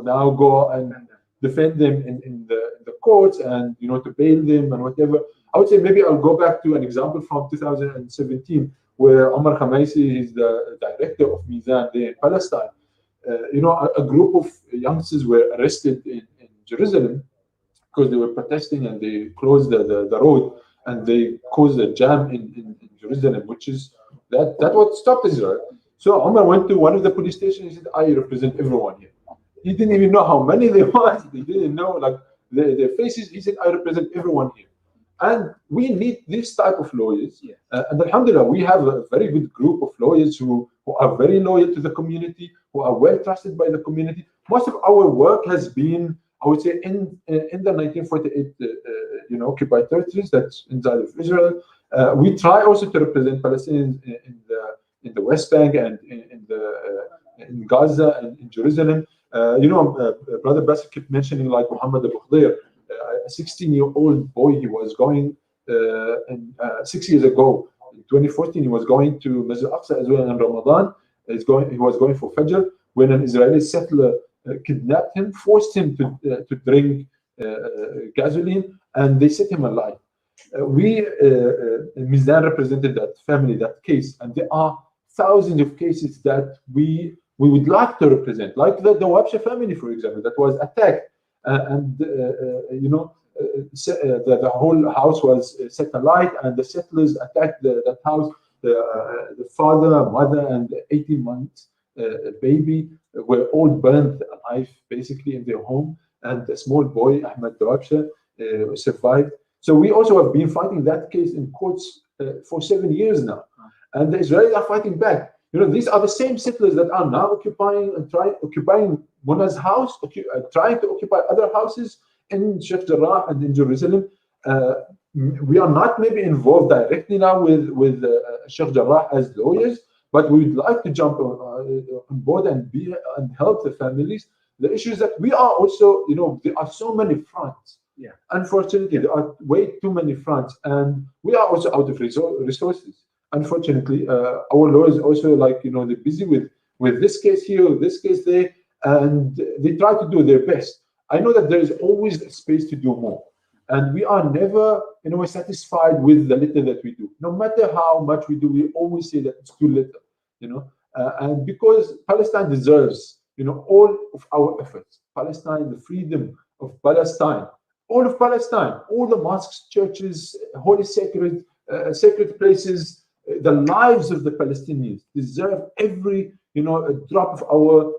now go and defend them in the courts and, to bail them and whatever. I would say maybe I'll go back to an example from 2017 where Omar Khamaisi is the director of Mizan there in Palestine. A group of youngsters were arrested in Jerusalem because they were protesting and they closed the road and they caused a jam in Jerusalem, which is that what stopped Israel. So Omar went to one of the police stations. He said, "I represent everyone here." He didn't even know how many there was. He didn't know their faces. He said, "I represent everyone here." And we need this type of lawyers. Yeah. And alhamdulillah, we have a very good group of lawyers who are very loyal to the community, who are well trusted by the community. Most of our work has been, I would say, in the 1948 occupied territories, that's inside of Israel. We try also to represent Palestinians in the West Bank and in Gaza and in Jerusalem. Brother Basel kept mentioning like Muhammad Abu Khdair, a 16-year-old boy. He was going 6 years ago, in 2014, he was going to Masjid Al-Aqsa as well in Ramadan. He was going for Fajr when an Israeli settler kidnapped him, forced him to drink gasoline, and they set him alive. Mizan represented that family, that case, and there are thousands of cases that we would like to represent, like the Wabsha family, for example, that was attacked, the whole house was set alight, and the settlers attacked that house. The father, mother, and the 18 months baby were all burned alive, basically, in their home. And a small boy, Ahmed Dawabsha, survived. So we also have been fighting that case in courts for 7 years now. And the Israelis are fighting back. These are the same settlers that are now occupying Muna's house, trying to occupy other houses in Sheikh Jarrah and in Jerusalem. We are not maybe involved directly now with Sheikh Jarrah as lawyers, but we would like to jump on board and help the families. The issue is that we are also, there are so many fronts.
Yeah.
Unfortunately, there are way too many fronts, and we are also out of resources. Unfortunately, our lawyers also, they're busy with this case here, this case there, and they try to do their best. I know that there is always a space to do more, and we are never, satisfied with the little that we do. No matter how much we do, we always say that it's too little, and because Palestine deserves, all of our efforts. Palestine, the freedom of Palestine, all of Palestine, all the mosques, churches, holy sacred places, the lives of the Palestinians deserve every, a drop of our,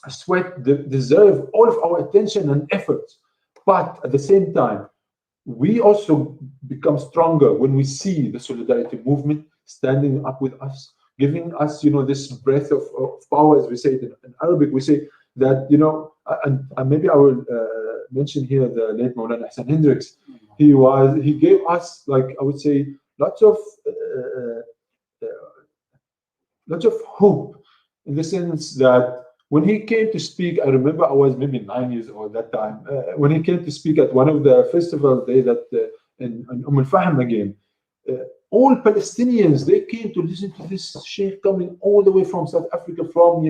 sweat, deserve all of our attention and efforts. But at the same time, we also become stronger when we see the solidarity movement standing up with us, giving us, this breath of power, as we say it in Arabic. We say that, and maybe I will mention here the late Maulana Hassan Hendricks. He gave us, I would say, lots of hope, in the sense that when he came to speak, I remember I was maybe 9 years old at that time, when he came to speak at one of the festival day that in al-Fahm again, all Palestinians, they came to listen to this sheikh coming all the way from South Africa, from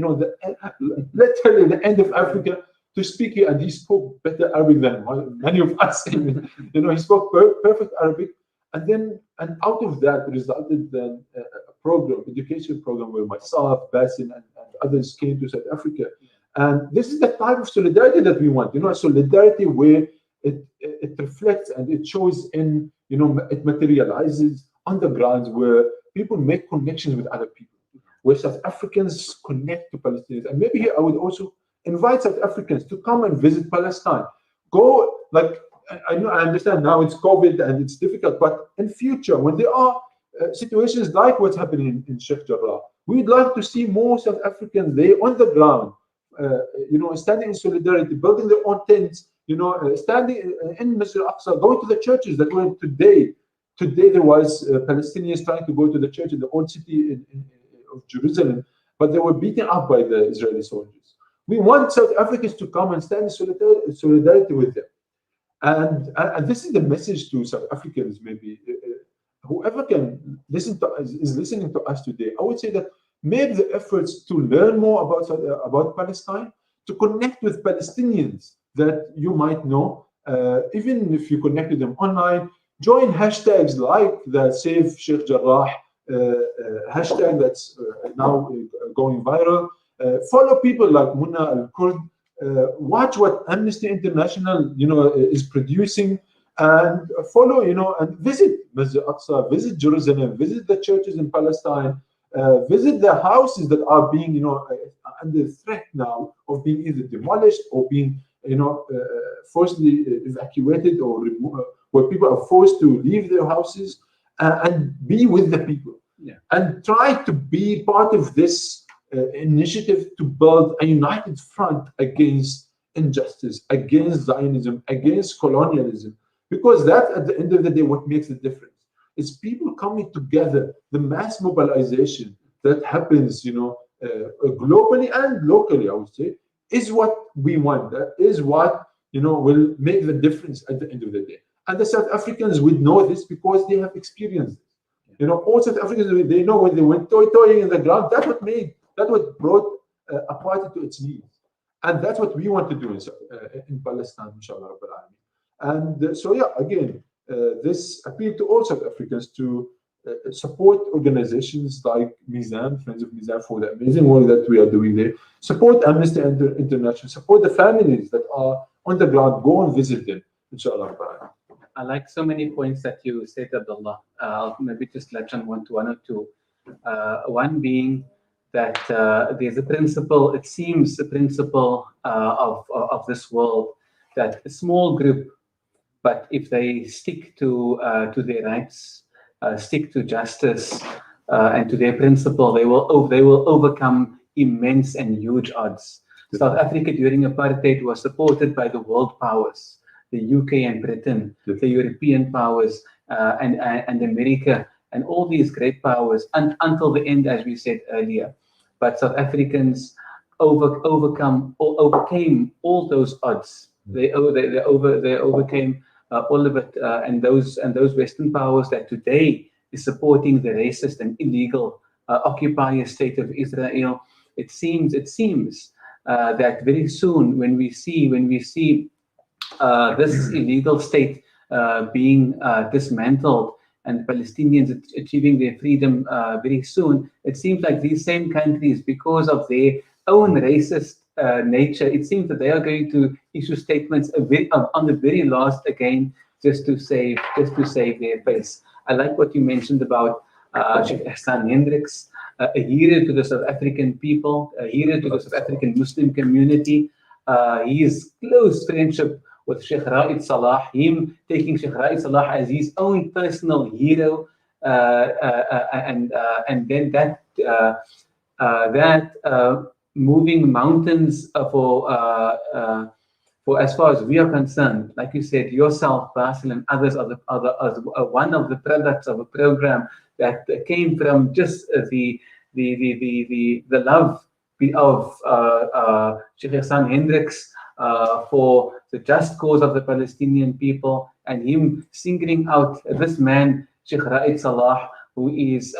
literally the end of Africa, to speak here, and he spoke better Arabic than many of us. He spoke perfect Arabic, and out of that resulted then a program, education program, where myself, Basil, and others came to South Africa. And this is the type of solidarity that we want. A solidarity where it reflects and it shows in, it materializes on the grounds, where people make connections with other people, where South Africans connect to Palestinians. And maybe here I would also invite South Africans to come and visit Palestine. Go, I understand now it's COVID and it's difficult, but in future, when there are situations like what's happening in Sheikh Jarrah, we'd like to see more South Africans there on the ground, standing in solidarity, building their own tents, standing in Masjid al-Aqsa, going to the churches that were today. Today there was Palestinians trying to go to the church in the old city of Jerusalem, but they were beaten up by the Israeli soldiers. We want South Africans to come and stand in solidarity with them. And this is the message to South Africans, maybe. Whoever can is listening to us today, I would say that make the efforts to learn more about Palestine, to connect with Palestinians that you might know, even if you connect with them online. Join hashtags like the Save Sheikh Jarrah hashtag that's now going viral. Follow people like Muna al-Kurd. Watch what Amnesty International, is producing, and follow, and visit Masjid al-Aqsa, visit Jerusalem, visit the churches in Palestine, visit the houses that are being, under threat now of being either demolished or being, forcibly evacuated, or where people are forced to leave their houses, and be with the people.
Yeah.
And try to be part of this initiative to build a united front against injustice, against Zionism, against colonialism, because that, at the end of the day, what makes the difference is people coming together. The mass mobilization that happens, globally and locally, I would say, is what we want. That is what will make the difference at the end of the day. And the South Africans would know this because they have experienced it. All South Africans, they know when they went toying in the ground. That's what brought apartheid to its knees, and that's what we want to do in Palestine, inshallah. And so, yeah, again, this appeal to all South Africans to support organizations like Mizan, Friends of Mizan, for the amazing work that we are doing there. Support Amnesty International. Support the families that are on the ground. Go and visit them, inshallah.
I like so many points that you said, Abdullah. I'll maybe just latch on one or two. One being that there's a principle, it seems a principle of this world, that a small group, but if they stick to their rights, stick to justice and to their principle, they will overcome immense and huge odds. South Africa during apartheid was supported by the world powers, the UK and Britain, the European powers, and America, and all these great powers until the end, as we said earlier. But South Africans overcame all those odds. They overcame all of it, and those Western powers that today is supporting the racist and illegal occupier state of Israel. It seems that very soon, when we see this illegal state being dismantled and Palestinians achieving their freedom very soon, it seems like these same countries, because of their own racist nature, it seems that they are going to issue statements on the very last again, just to save their face. I like what you mentioned about Sheikh Hassan Hendricks, a hero to the South African people, a hero to the South African Muslim community. His close friendship with Sheikh Raed Salah, him taking Sheikh Raed Salah as his own personal hero, and then that moving mountains for as far as we are concerned, like you said, yourself, Basel, and others are one of the products of a program that came from just the love of Sheikh Hassan Hendricks for the just cause of the Palestinian people, and him singling out this man, Sheikh Raed Salah, who is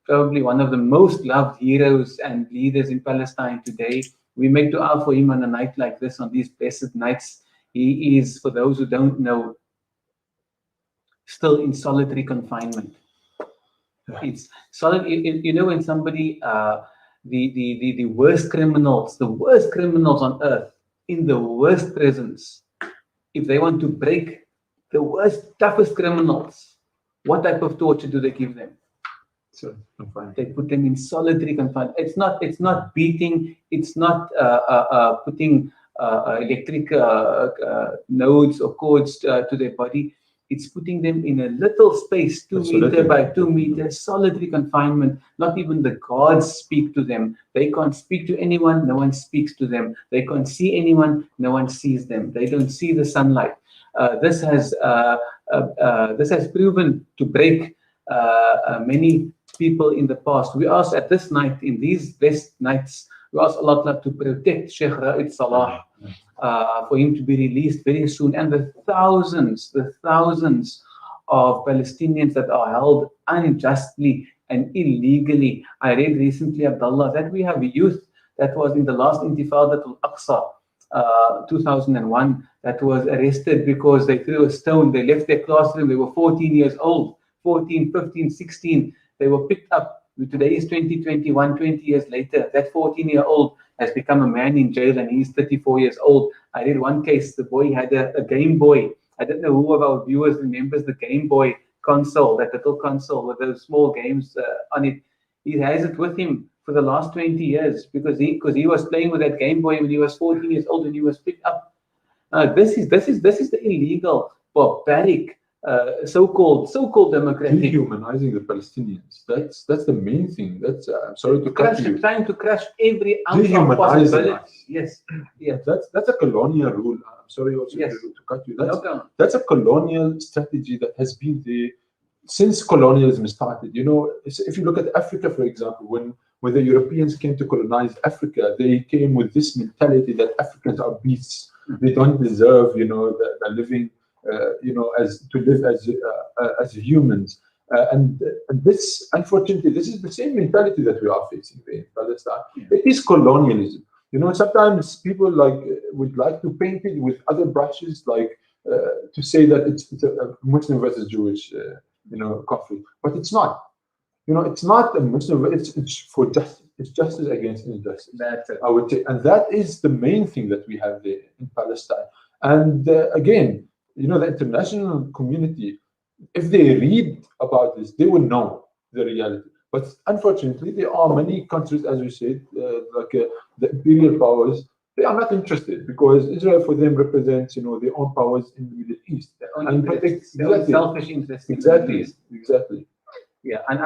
probably one of the most loved heroes and leaders in Palestine today. We make dua for him on a night like this, on these blessed nights. He is, for those who don't know, still in solitary confinement. It's solid. You know, when somebody, the worst criminals on earth, in the worst prisons, if they want to break the worst, toughest criminals, what type of torture do they give them?
So
they put them in solitary confinement. It's not beating. It's not putting electric nodes or cords to their body. It's putting them in a little space, 2 meter by 2 meters, solitary confinement. Not even the guards speak to them. They can't speak to anyone. No one speaks to them. They can't see anyone. No one sees them. They don't see the sunlight. This has proven to break many people in the past. We ask at this night, in these blessed nights, we ask Allah to protect Sheikh Raed Salah, for him to be released very soon, and the thousands of Palestinians that are held unjustly and illegally. I read recently, Abdullah, that we have a youth that was in the last Intifada al-Aqsa, 2001, that was arrested because they threw a stone. They left their classroom. They were 14 years old, 14, 15, 16. They were picked up. Today is 2021, 20 years later. That 14-year-old has become a man in jail, and he's 34 years old. I read one case, the boy had a Game Boy. I don't know who of our viewers remembers the Game Boy console, that little console with those small games on it. He has it with him for the last 20 years because he was playing with that Game Boy when he was 14 years old and he was picked up. This is the illegal, barbaric, so-called democratic,
dehumanizing the Palestinians. That's the main thing. That's I'm sorry to cut you.
Trying to crush every ounce of possibility. Yes.
That's a colonial rule. I'm sorry also to cut you. That's a colonial strategy that has been there since colonialism started. You know, if you look at Africa, for example, when the Europeans came to colonize Africa, they came with this mentality that Africans are beasts. They don't deserve, the living. To live as humans, and this, unfortunately, this is the same mentality that we are facing in Palestine. It is colonialism. Sometimes people would like to paint it with other brushes, to say that it's a Muslim versus Jewish, conflict, but it's not. It's not a Muslim. It's for justice. It's justice against injustice.
That's it.
I would say, and that is the main thing that we have there in Palestine. And again, the international community, if they read about this, they will know the reality. But unfortunately, there are many countries, as you said, the imperial powers. They are not interested because Israel for them represents, their own powers in the Middle East and protects
their own selfish interests.
Exactly.
Yeah, and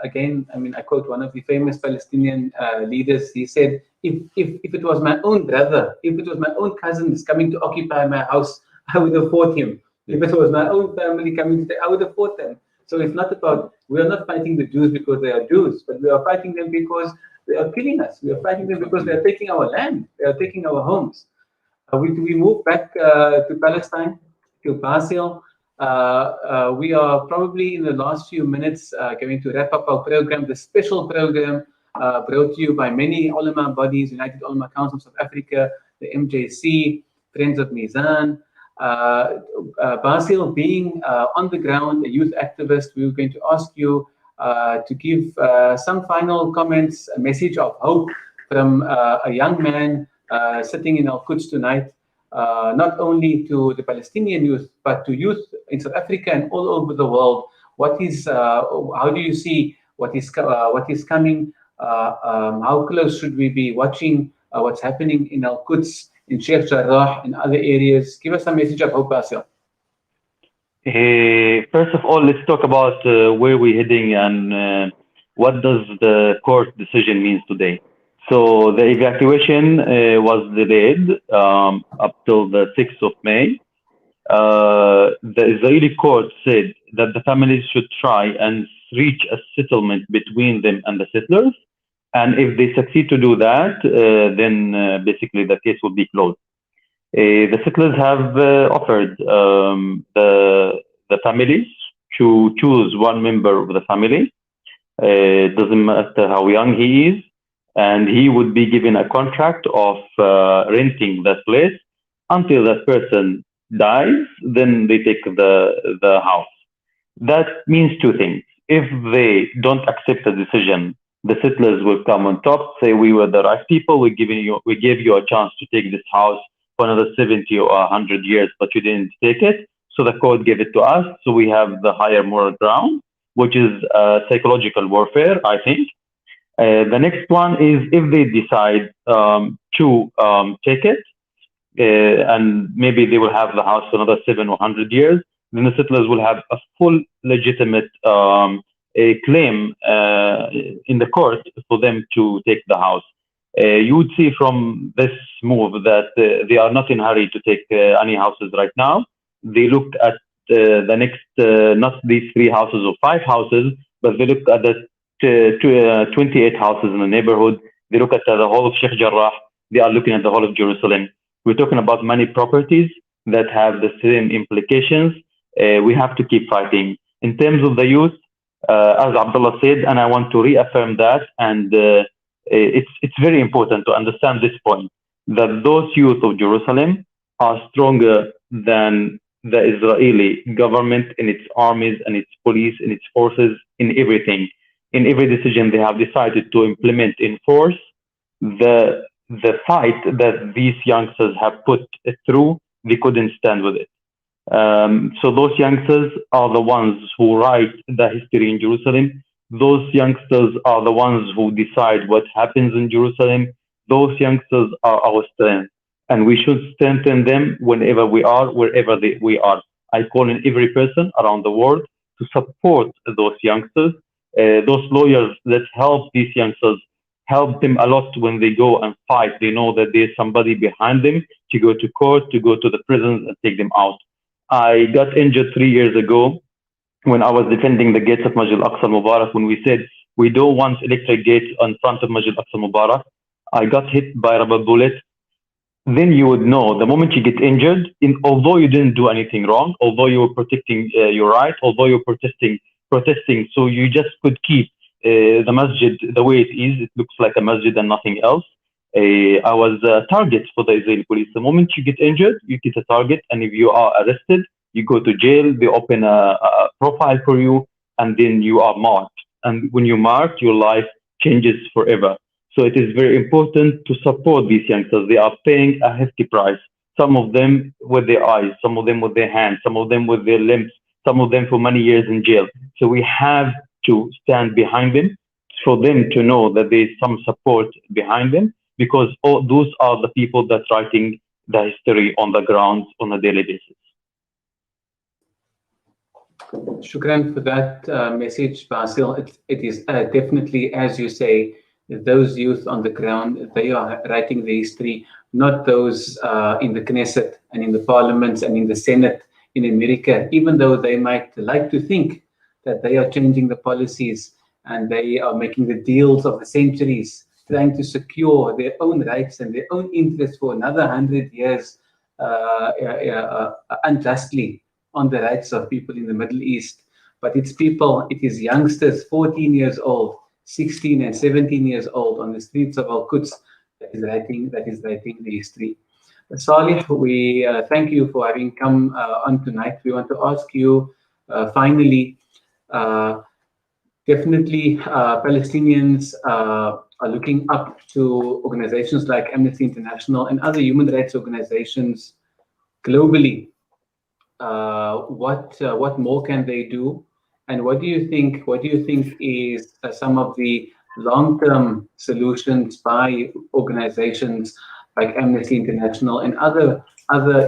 again, I mean, I quote one of the famous Palestinian leaders. He said, if it was my own brother, if it was my own cousins coming to occupy my house, I would have fought him. If it was my own family coming to, I would have fought them. So it's not about, we are not fighting the Jews because they are Jews, but we are fighting them because they are killing us. We are fighting them because they are taking our land. They are taking our homes. We move back to Palestine, to Basel. We are probably in the last few minutes going to wrap up our program, the special program brought to you by many ulama bodies, United Ulama Council of South Africa, the MJC, Friends of Mizan. Basel, being on the ground, a youth activist, we were going to ask you to give some final comments, a message of hope from a young man sitting in Al-Quds tonight, not only to the Palestinian youth, but to youth in South Africa and all over the world. How do you see what is coming? How close should we be watching what's happening in Al-Quds, in Sheikh Jarrah, in other areas? Give us a message of hope, Basel.
First of all, let's talk about where we're heading and what does the court decision means today. So the evacuation was delayed up till the 6th of May. The Israeli court said that the families should try and reach a settlement between them and the settlers. And if they succeed to do that, then basically the case will be closed. The settlers have offered the families to choose one member of the family. It doesn't matter how young he is, and he would be given a contract of renting that place until that person dies. Then they take the house. That means two things. If they don't accept the decision, the settlers will come on top, say we were the right people. We gave you a chance to take this house for another 70 or 100 years, but you didn't take it. So the court gave it to us. So we have the higher moral ground, which is psychological warfare, I think. The next one is if they decide to take it, and maybe they will have the house for another 7 or 100 years, then the settlers will have a full legitimate claim in the court for them to take the house. You would see from this move that they are not in a hurry to take any houses right now. They looked at the next, not these 3 houses or 5 houses, but they looked at the 28 houses in the neighborhood. They look at the whole of Sheikh Jarrah. They are looking at the whole of Jerusalem. We're talking about many properties that have the same implications. We have to keep fighting. In terms of the youth, as Abdullah said, and I want to reaffirm that, and it's very important to understand this point, that those youth of Jerusalem are stronger than the Israeli government in its armies and its police and its forces, in everything. In every decision they have decided to implement in force, the fight that these youngsters have put through, they couldn't stand with it. So those youngsters are the ones who write the history in Jerusalem. Those youngsters are the ones who decide what happens in Jerusalem. Those youngsters are our strength, and we should strengthen them whenever we are, wherever we are. I call on every person around the world to support those youngsters, those lawyers that help these youngsters, help them a lot when they go and fight. They know that there's somebody behind them to go to court, to go to the prisons and take them out. I got injured 3 years ago when I was defending the gates of Masjid al-Aqsa al-Mubarak, when we said we don't want electric gates on front of Masjid al-Aqsa al-Mubarak. I got hit by a rubber bullet. Then you would know the moment you get injured, although you didn't do anything wrong, although you were protecting your right, although you were protesting, so you just could keep the masjid the way it is. It looks like a masjid and nothing else. I was a target for the Israeli police. The moment you get injured, you get a target, and if you are arrested, you go to jail. They open a profile for you, and then you are marked. And when you marked, your life changes forever. So it is very important to support these youngsters. They are paying a hefty price. Some of them with their eyes, some of them with their hands, some of them with their limbs, some of them for many years in jail. So we have to stand behind them, for them to know that there is some support behind them, because those are the people that's writing the history on the ground on a daily basis.
Shukran for that message, Basil. It is definitely, as you say, those youth on the ground, they are writing the history, not those in the Knesset and in the parliaments and in the Senate in America, even though they might like to think that they are changing the policies and they are making the deals of the centuries, trying to secure their own rights and their own interests for another 100 years unjustly on the rights of people in the Middle East. But it's people, it is youngsters, 14 years old, 16 and 17 years old on the streets of Al-Quds that is writing the history. Saleh, we thank you for having come on tonight. We want to ask you finally, definitely Palestinians are looking up to organizations like Amnesty International and other human rights organizations globally. What more can they do, and what do you think is some of the long-term solutions by organizations like Amnesty International and other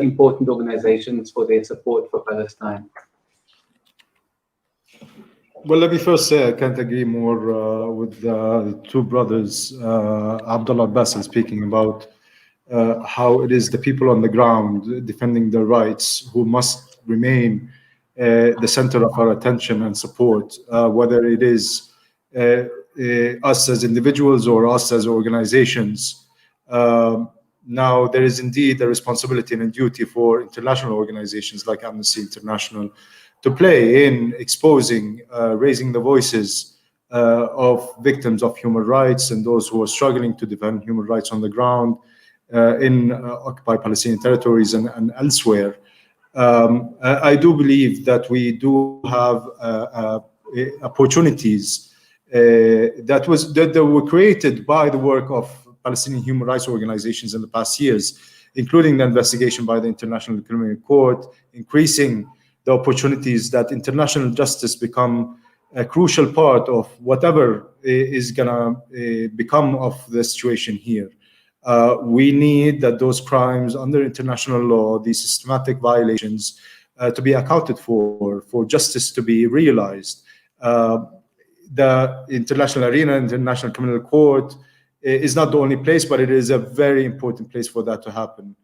important organizations for their support for Palestine?
Well, let me first say I can't agree more with the two brothers, Abdullah and Basel, speaking about how it is the people on the ground defending their rights who must remain the center of our attention and support, whether it is us as individuals or us as organizations. Now, there is indeed a responsibility and a duty for international organizations like Amnesty International to play in exposing, raising the voices of victims of human rights and those who are struggling to defend human rights on the ground in occupied Palestinian territories and elsewhere. I do believe that we do have opportunities that were created by the work of Palestinian human rights organizations in the past years, including the investigation by the International Criminal Court, increasing the opportunities that international justice become a crucial part of whatever is gonna become of the situation here. We need that those crimes under international law, these systematic violations, to be accounted for justice to be realized. The international arena, International Criminal Court, is not the only place, but it is a very important place for that to happen.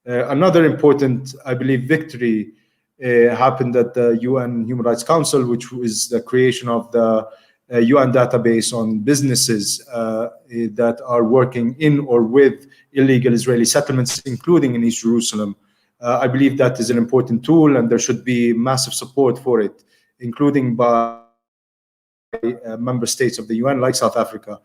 Another important, I believe, victory happened at the UN Human Rights Council, which was the creation of the UN database on businesses that are working in or with illegal Israeli settlements, including in East Jerusalem. I believe that is an important tool, and there should be massive support for it, including by member states of the UN, like South Africa,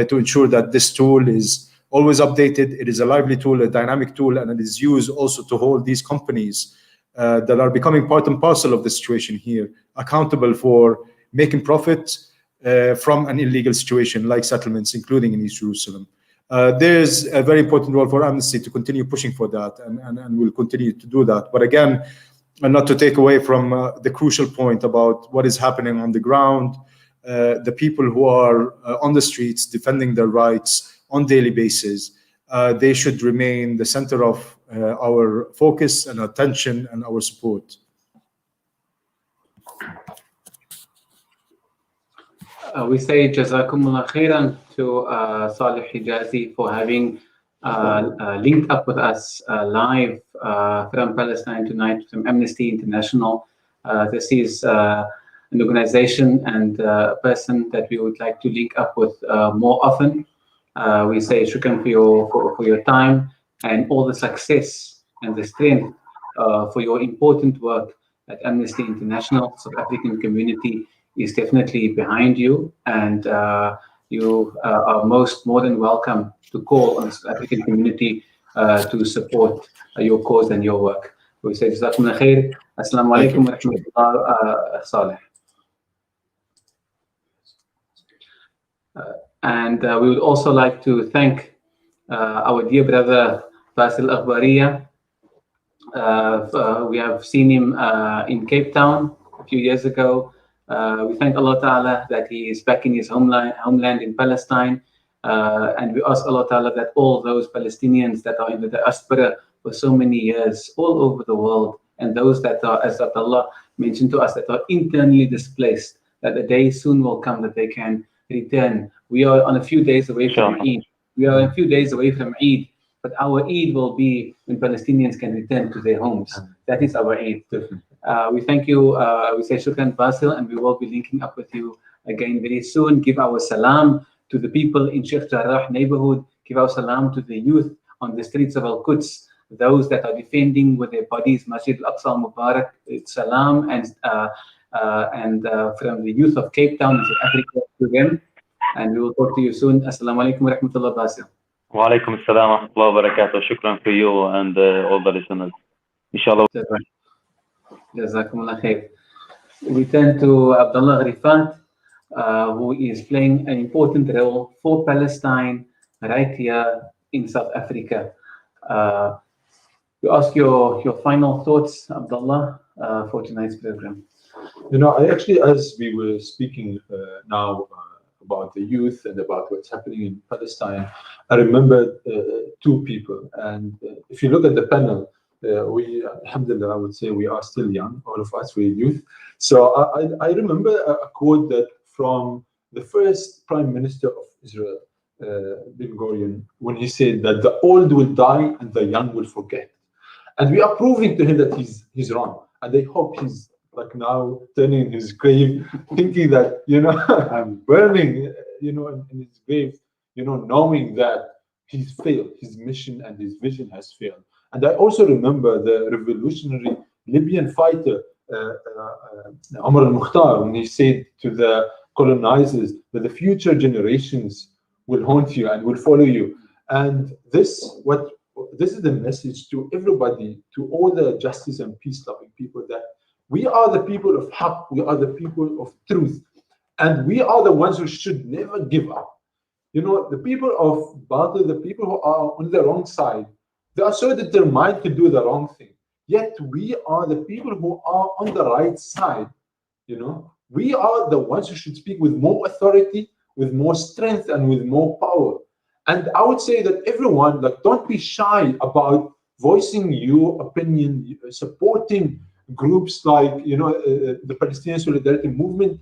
to ensure that this tool is always updated. It is a lively tool, a dynamic tool, and it is used also to hold these companies that are becoming part and parcel of the situation here accountable for making profit from an illegal situation like settlements, including in East Jerusalem. There's a very important role for Amnesty to continue pushing for that, and we'll continue to do that. But again, and not to take away from the crucial point about what is happening on the ground, the people who are on the streets defending their rights on daily basis, they should remain the center of our focus and attention and our support.
We say Jazakumullah khairan to Saleh Hijazi for having linked up with us live from Palestine tonight from Amnesty International. This is an organization and a person that we would like to link up with more often. We say shukran for your time and all the success and the strength for your important work at Amnesty International. South African community is definitely behind you, and you are more than welcome to call on the South African community to support your cause and your work. We say Jazakumullah khair. Assalamu alaikum wa rahmatullah, Saleh. And we would also like to thank our dear brother Basel Agbaria. We have seen him in Cape Town a few years ago. We thank Allah Ta'ala that he is back in his homeland in Palestine. And we ask Allah Ta'ala that all those Palestinians that are in the diaspora for so many years all over the world, and those that are, as Allah mentioned to us, that are internally displaced, that the day soon will come that they can return. We are on a few days away from Eid. We are a few days away from Eid, but our Eid will be when Palestinians can return to their homes. That is our Eid. We thank you. We say shukran, Basel, and we will be linking up with you again very soon. Give our salam to the people in Sheikh Jarrah neighborhood. Give our salam to the youth on the streets of Al-Quds, those that are defending with their bodies Masjid Al-Aqsa Mubarak. Salam and from the youth of Cape Town in South Africa to them. And we will talk to you soon. Assalamu alaikum wa rahmatullah, Basel.
Wa alaikum assalam wa rahmatullahi wa barakatuh. Shukran for you and all the listeners. Inshallah.
Jazakumullah khair. We turn to Abdullah Rifat, who is playing an important role for Palestine right here in South Africa. We ask your final thoughts, Abdullah, for tonight's program.
I actually, as we were speaking now about the youth and about what's happening in Palestine, I remember two people. And if you look at the panel, we, alhamdulillah, I would say we are still young, all of us, we're youth. So I remember a quote that from the first Prime Minister of Israel, Ben Gurion, when he said that the old will die and the young will forget. And we are proving to him that he's wrong. And I hope he's like now turning in his grave, thinking that, I'm burning, in his grave, knowing that he's failed, his mission and his vision has failed. And I also remember the revolutionary Libyan fighter, Omar al-Mukhtar, when he said to the colonizers that the future generations will haunt you and will follow you. And this is the message to everybody, to all the justice and peace-loving people, that we are the people of haqq, we are the people of truth, and we are the ones who should never give up. The people of Batil, the people who are on the wrong side, they are so determined to do the wrong thing. Yet we are the people who are on the right side. We are the ones who should speak with more authority, with more strength, and with more power. And I would say that everyone, don't be shy about voicing your opinion, supporting groups like the Palestinian Solidarity Movement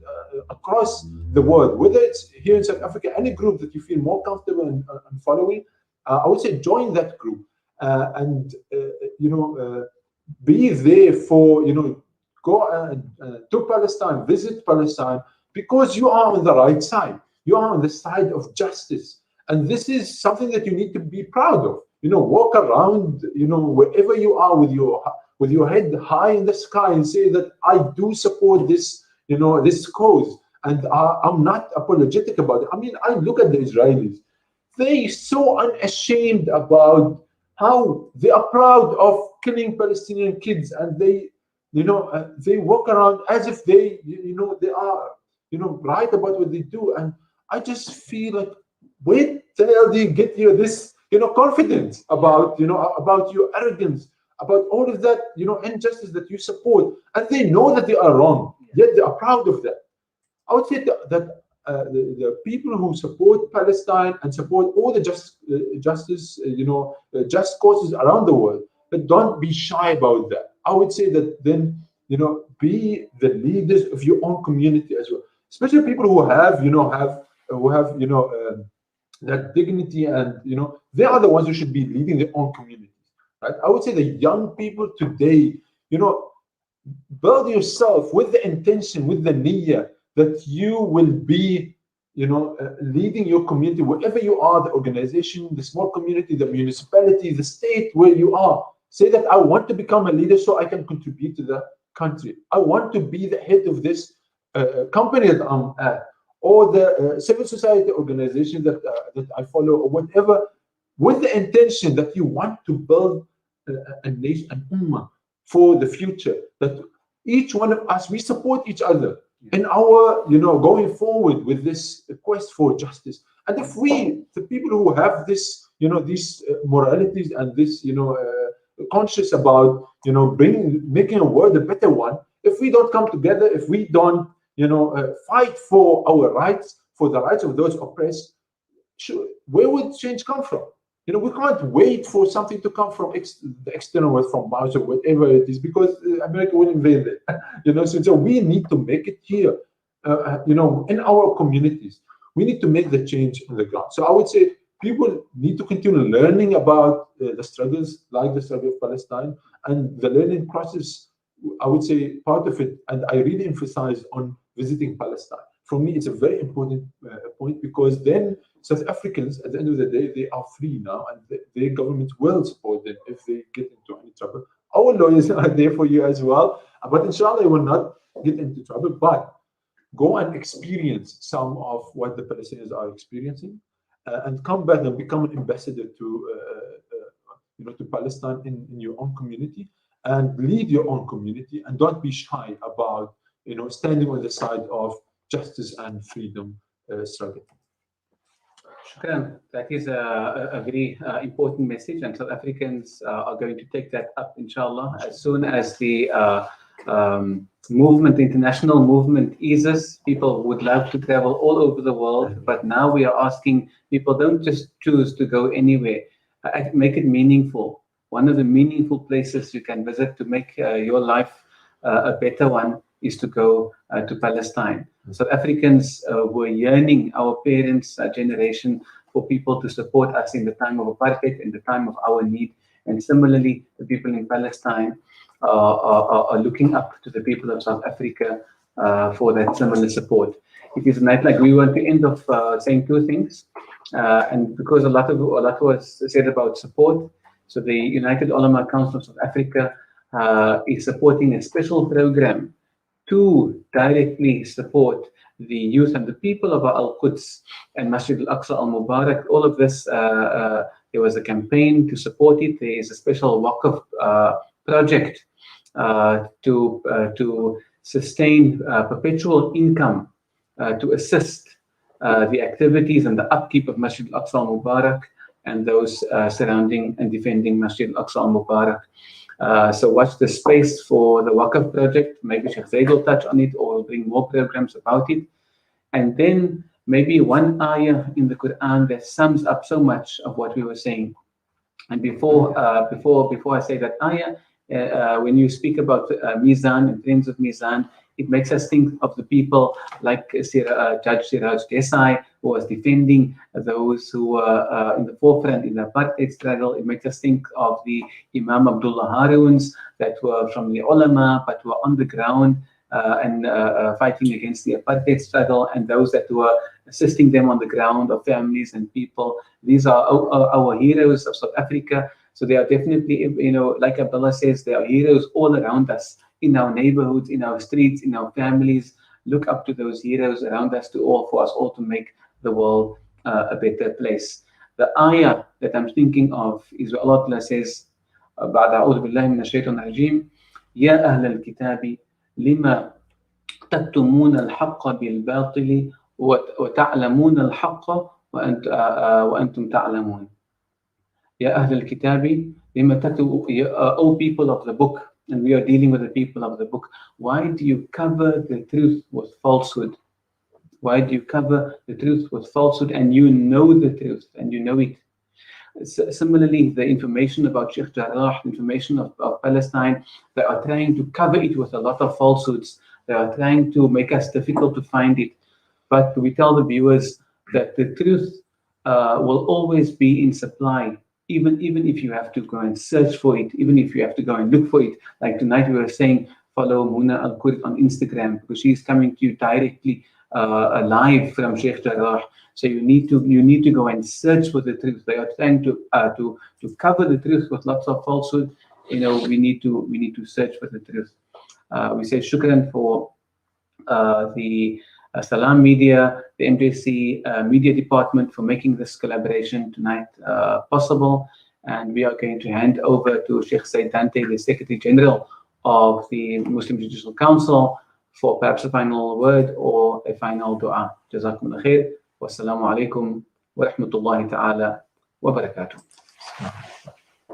across the world, whether it's here in South Africa, any group that you feel more comfortable in following. I would say join that group and be there for go to Palestine, visit Palestine, because you are on the right side. You are on the side of justice, and this is something that you need to be proud of. Walk around, wherever you are with your head high in the sky and say that I do support this, this cause, and I'm not apologetic about it. I mean, I look at the Israelis; they're so unashamed about how they are proud of killing Palestinian kids, and they walk around as if they are right about what they do. And I just feel like, where the hell do you get this confidence about about your arrogance, about all of that injustice that you support, and they know that they are wrong, yet they are proud of that. I would say that the people who support Palestine and support all the justice, just causes around the world, but don't be shy about that. I would say that then, be the leaders of your own community as well, especially people who have that dignity, and they are the ones who should be leading their own communities. Right? I would say the young people today, build yourself with the intention, with the niyyah, that you will be, leading your community wherever you are, the organization, the small community, the municipality, the state where you are. Say that I want to become a leader so I can contribute to the country. I want to be the head of this company that I'm at, or the civil society organization that I follow, or whatever, with the intention that you want to build a nation, an ummah for the future. That each one of us, we support each other in our, going forward with this quest for justice. And if we, the people who have this, these moralities and this, conscious about, making a world a better one, if we don't come together, if we don't, fight for our rights, for the rights of those oppressed, where would change come from? We can't wait for something to come from the external world, from Mars or whatever it is, because America will invade it. So we need to make it here, in our communities. We need to make the change on the ground. So I would say people need to continue learning about the struggles, like the struggle of Palestine, and the learning process. I would say part of it, and I really emphasize on visiting Palestine. For me, it's a very important point, because then South Africans, at the end of the day, they are free now, and their government will support them if they get into any trouble. Our lawyers are there for you as well, but inshallah, you will not get into trouble. But go and experience some of what the Palestinians are experiencing, and come back and become an ambassador to Palestine in your own community, and lead your own community, and don't be shy about standing on the side of justice and freedom struggle.
Shukran. That is a very important message, and South Africans are going to take that up, inshallah, as soon as the movement, the international movement eases. People would love to travel all over the world, but now we are asking people, don't just choose to go anywhere. Make it meaningful. One of the meaningful places you can visit to make your life a better one is to go to Palestine. South Africans were yearning, our parents' generation, for people to support us in the time of apartheid, in the time of our need. And similarly, the people in Palestine are looking up to the people of South Africa for that similar support. It is a night like we want to end off saying two things. And because a lot was said about support, so the United Ulama Council of South Africa is supporting a special program to directly support the youth and the people of Al-Quds and Masjid Al-Aqsa Al-Mubarak. All of this, there was a campaign to support it. There is a special Waqf project to sustain perpetual income to assist the activities and the upkeep of Masjid Al-Aqsa Al-Mubarak and those surrounding and defending Masjid Al-Aqsa Al-Mubarak. So watch the space for the Waqf project. Maybe Sheikh Zaid will touch on it, or will bring more programs about it. And then maybe one ayah in the Quran that sums up so much of what we were saying. And before I say that ayah, when you speak about Mizan and friends of Mizan, it makes us think of the people like Judge Siraj Desai, who was defending those who were in the forefront in the apartheid struggle. It makes us think of the Imam Abdullah Haruns that were from the ulama, but were on the ground and fighting against the apartheid struggle, and those that were assisting them on the ground, of families and people. These are our heroes of South Africa. So they are definitely, like Abdullah says, they are heroes all around us, in our neighborhoods, in our streets, in our families. Look up to those heroes around us for us all to make the world a better place. The ayah that I'm thinking of is where Allah says, بعد أعوذ بالله من الشيطان الرجيم يا أهل الكتاب لما تكتمون الحق بالباطل وتعلمون الحق وأنتم تعلمون. يا أهل الكتاب لما تكتمون, O people of the book, and we are dealing with the people of the book, why do you cover the truth with falsehood? Why do you cover the truth with falsehood, and you know the truth and you know it? Similarly, the information about Sheikh Jarrah, information of Palestine, they are trying to cover it with a lot of falsehoods. They are trying to make us difficult to find it. But we tell the viewers that the truth will always be in supply, even if you have to go and search for it, even if you have to go and look for it. Like tonight we were saying, follow Muna Al-Kurd on Instagram, because she's coming to you directly live from Sheikh Jarrah. So you need to go and search for the truth. They are trying to cover the truth with lots of falsehood. We need to search for the truth. We say shukran for the Salam Media, the MJC Media Department, for making this collaboration tonight possible. And we are going to hand over to Sheikh Said Dante, the Secretary General of the Muslim Judicial Council, for perhaps a final word or a final dua. Jazakumullah khair. Wassalamu alaikum wa rahmatullahi ta'ala wa barakatuh.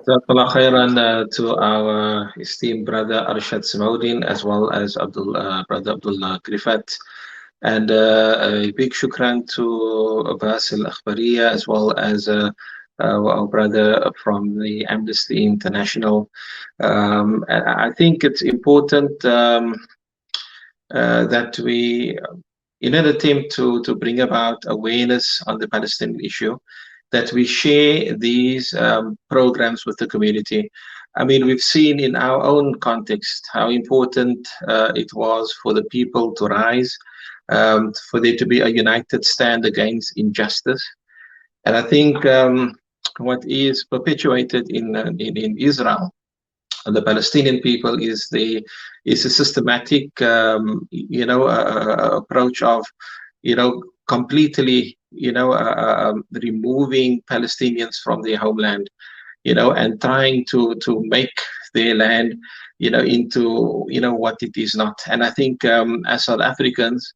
Jazakallah khairan to our esteemed brother Arshad Samaudin, as well as brother Abdullah Grifat. And a big shukran to Basel Agbaria, as well as our brother from the Amnesty International. I think it's important that we, in an attempt to bring about awareness on the Palestinian issue, that we share these programs with the community. I mean, we've seen in our own context how important it was for the people to rise, for there to be a united stand against injustice. And I think what is perpetuated in Israel, the Palestinian people, is a systematic, approach of, completely, removing Palestinians from their homeland, and trying to make their land, into, what it is not. And I think as South Africans,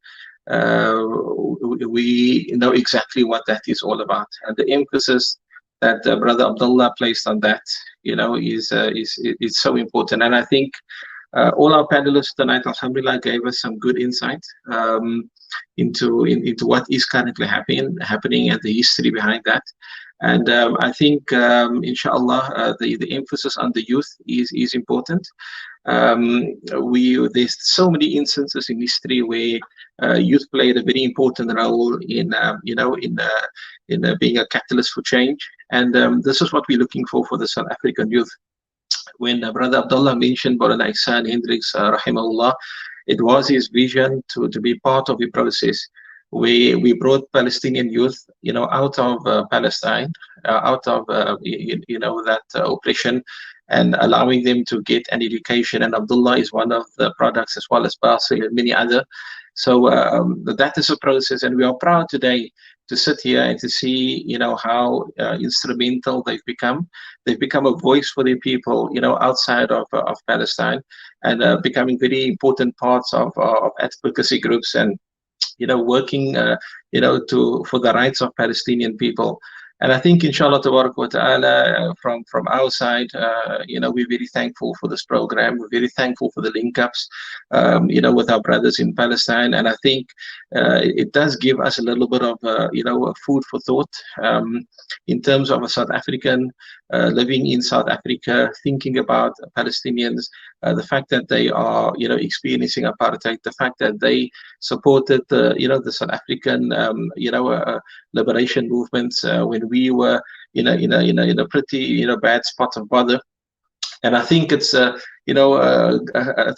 we know exactly what that is all about, and the emphasis that Brother Abdullah placed on that, is so important. And I think all our panelists tonight, alhamdulillah, gave us some good insight into what is currently happening and the history behind that. And I think, inshallah, the emphasis on the youth is important. There's so many instances in history where youth played a very important role in being a catalyst for change. And this is what we're looking for the South African youth. When Brother Abdullah mentioned Maulana Ihsan Hendricks, rahimahullah, it was his vision to be part of the process where we brought Palestinian youth, out of Palestine, out of, that oppression, and allowing them to get an education. And Abdullah is one of the products, as well as Basel and many other. So that is a process, and we are proud today to sit here and to see, how instrumental they've become. They've become a voice for their people, outside of Palestine, and becoming very important parts of advocacy groups, and working, for the rights of Palestinian people. And I think, inshallah, tabarak wa ta'ala, from our side, we're very thankful for this program. We're very thankful for the link-ups, with our brothers in Palestine. And I think it does give us a little bit of, food for thought in terms of a South African living in South Africa, thinking about Palestinians, the fact that they are, experiencing apartheid, the fact that they supported the South African, liberation movements when we were in a pretty bad spot of bother. And I think it's it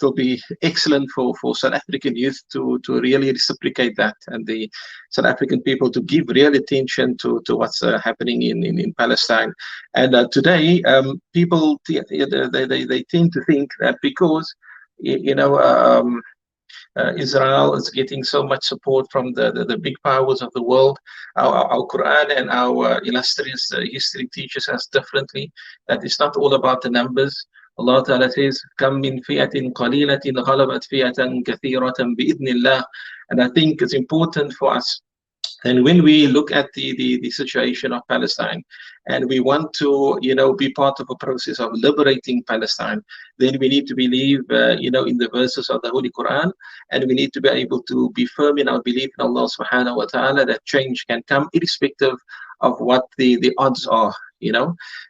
will be excellent for South African youth to really reciprocate that, and the South African people to give real attention to what's happening in Palestine. And today, people they tend to think that because Israel is getting so much support from the big powers of the world, our Quran and our illustrious history teaches us differently, that it's not all about the numbers. Allah Ta'ala says, "Kam min fi'atin qalilatin ghalabat fi'atan kathiratan bi'idhnillah." And I think it's important for us, and when we look at the situation of Palestine, and we want to be part of a process of liberating Palestine, then we need to believe in the verses of the Holy Quran, and we need to be able to be firm in our belief in Allah subhanahu wa ta'ala, that change can come irrespective of what the odds are.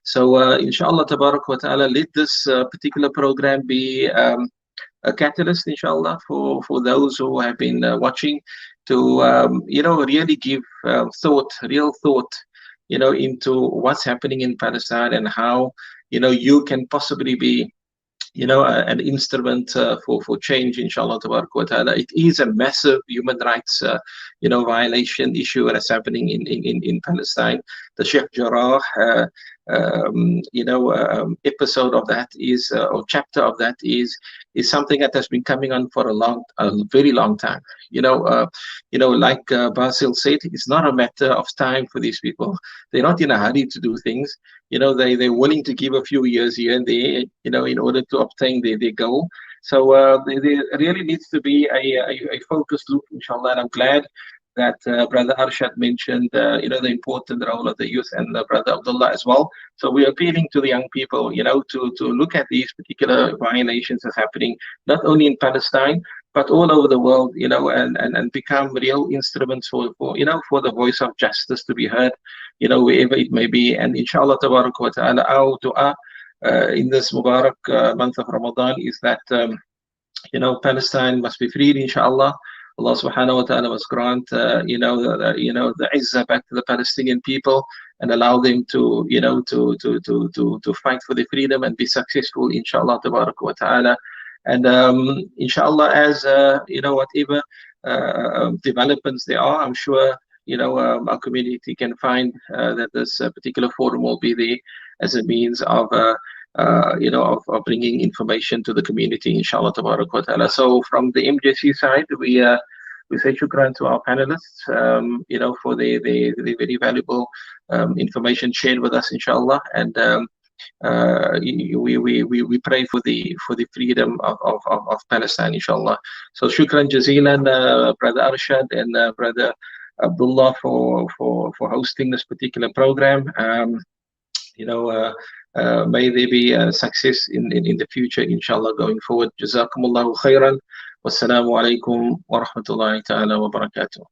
So inshallah tabarak wa ta'ala, let this particular program be a catalyst, inshallah, for those who have been watching, to really give real thought into what's happening in Palestine, and how you can possibly be an instrument for change, inshallah tabarak wa ta'ala. It is a massive human rights violation issue that's happening in Palestine. The Sheikh Jarrah episode of that is, or chapter of that is something that has been coming on for a very long time. Like Basel said, it's not a matter of time for these people. They're not in a hurry to do things. They're willing to give a few years here and there, in order to obtain their goal. So there really needs to be a focused look, inshallah. And I'm glad that Brother Arshad mentioned, the important role of the youth, and Brother Abdullah as well. So we're appealing to the young people, to look at these particular violations that's happening, not only in Palestine, but all over the world, and become real instruments for the voice of justice to be heard, wherever it may be. And inshallah, tabarak wa ta'ala, our dua in this Mubarak month of Ramadan is that, Palestine must be freed, inshallah. Allah subhanahu wa ta'ala must grant, the izzah back to the Palestinian people and allow them to, to fight for their freedom and be successful, inshallah, tabarak wa ta'ala. And inshallah, as whatever developments there are, I'm sure our community can find that this particular forum will be there as a means of of bringing information to the community, inshallah, tabarak wa ta'ala. So from the MJC side, we say shukran to our panelists, for the very valuable information shared with us, inshallah. And we pray for the freedom of Palestine, inshallah. So shukran jazilan, Brother Arshad and Brother Abdullah for hosting this particular program. May there be success in the future, inshallah, going forward. Jazakumullahu khairan. Wassalamu alaikum wa rahmatullahi ta'ala wa barakatuh.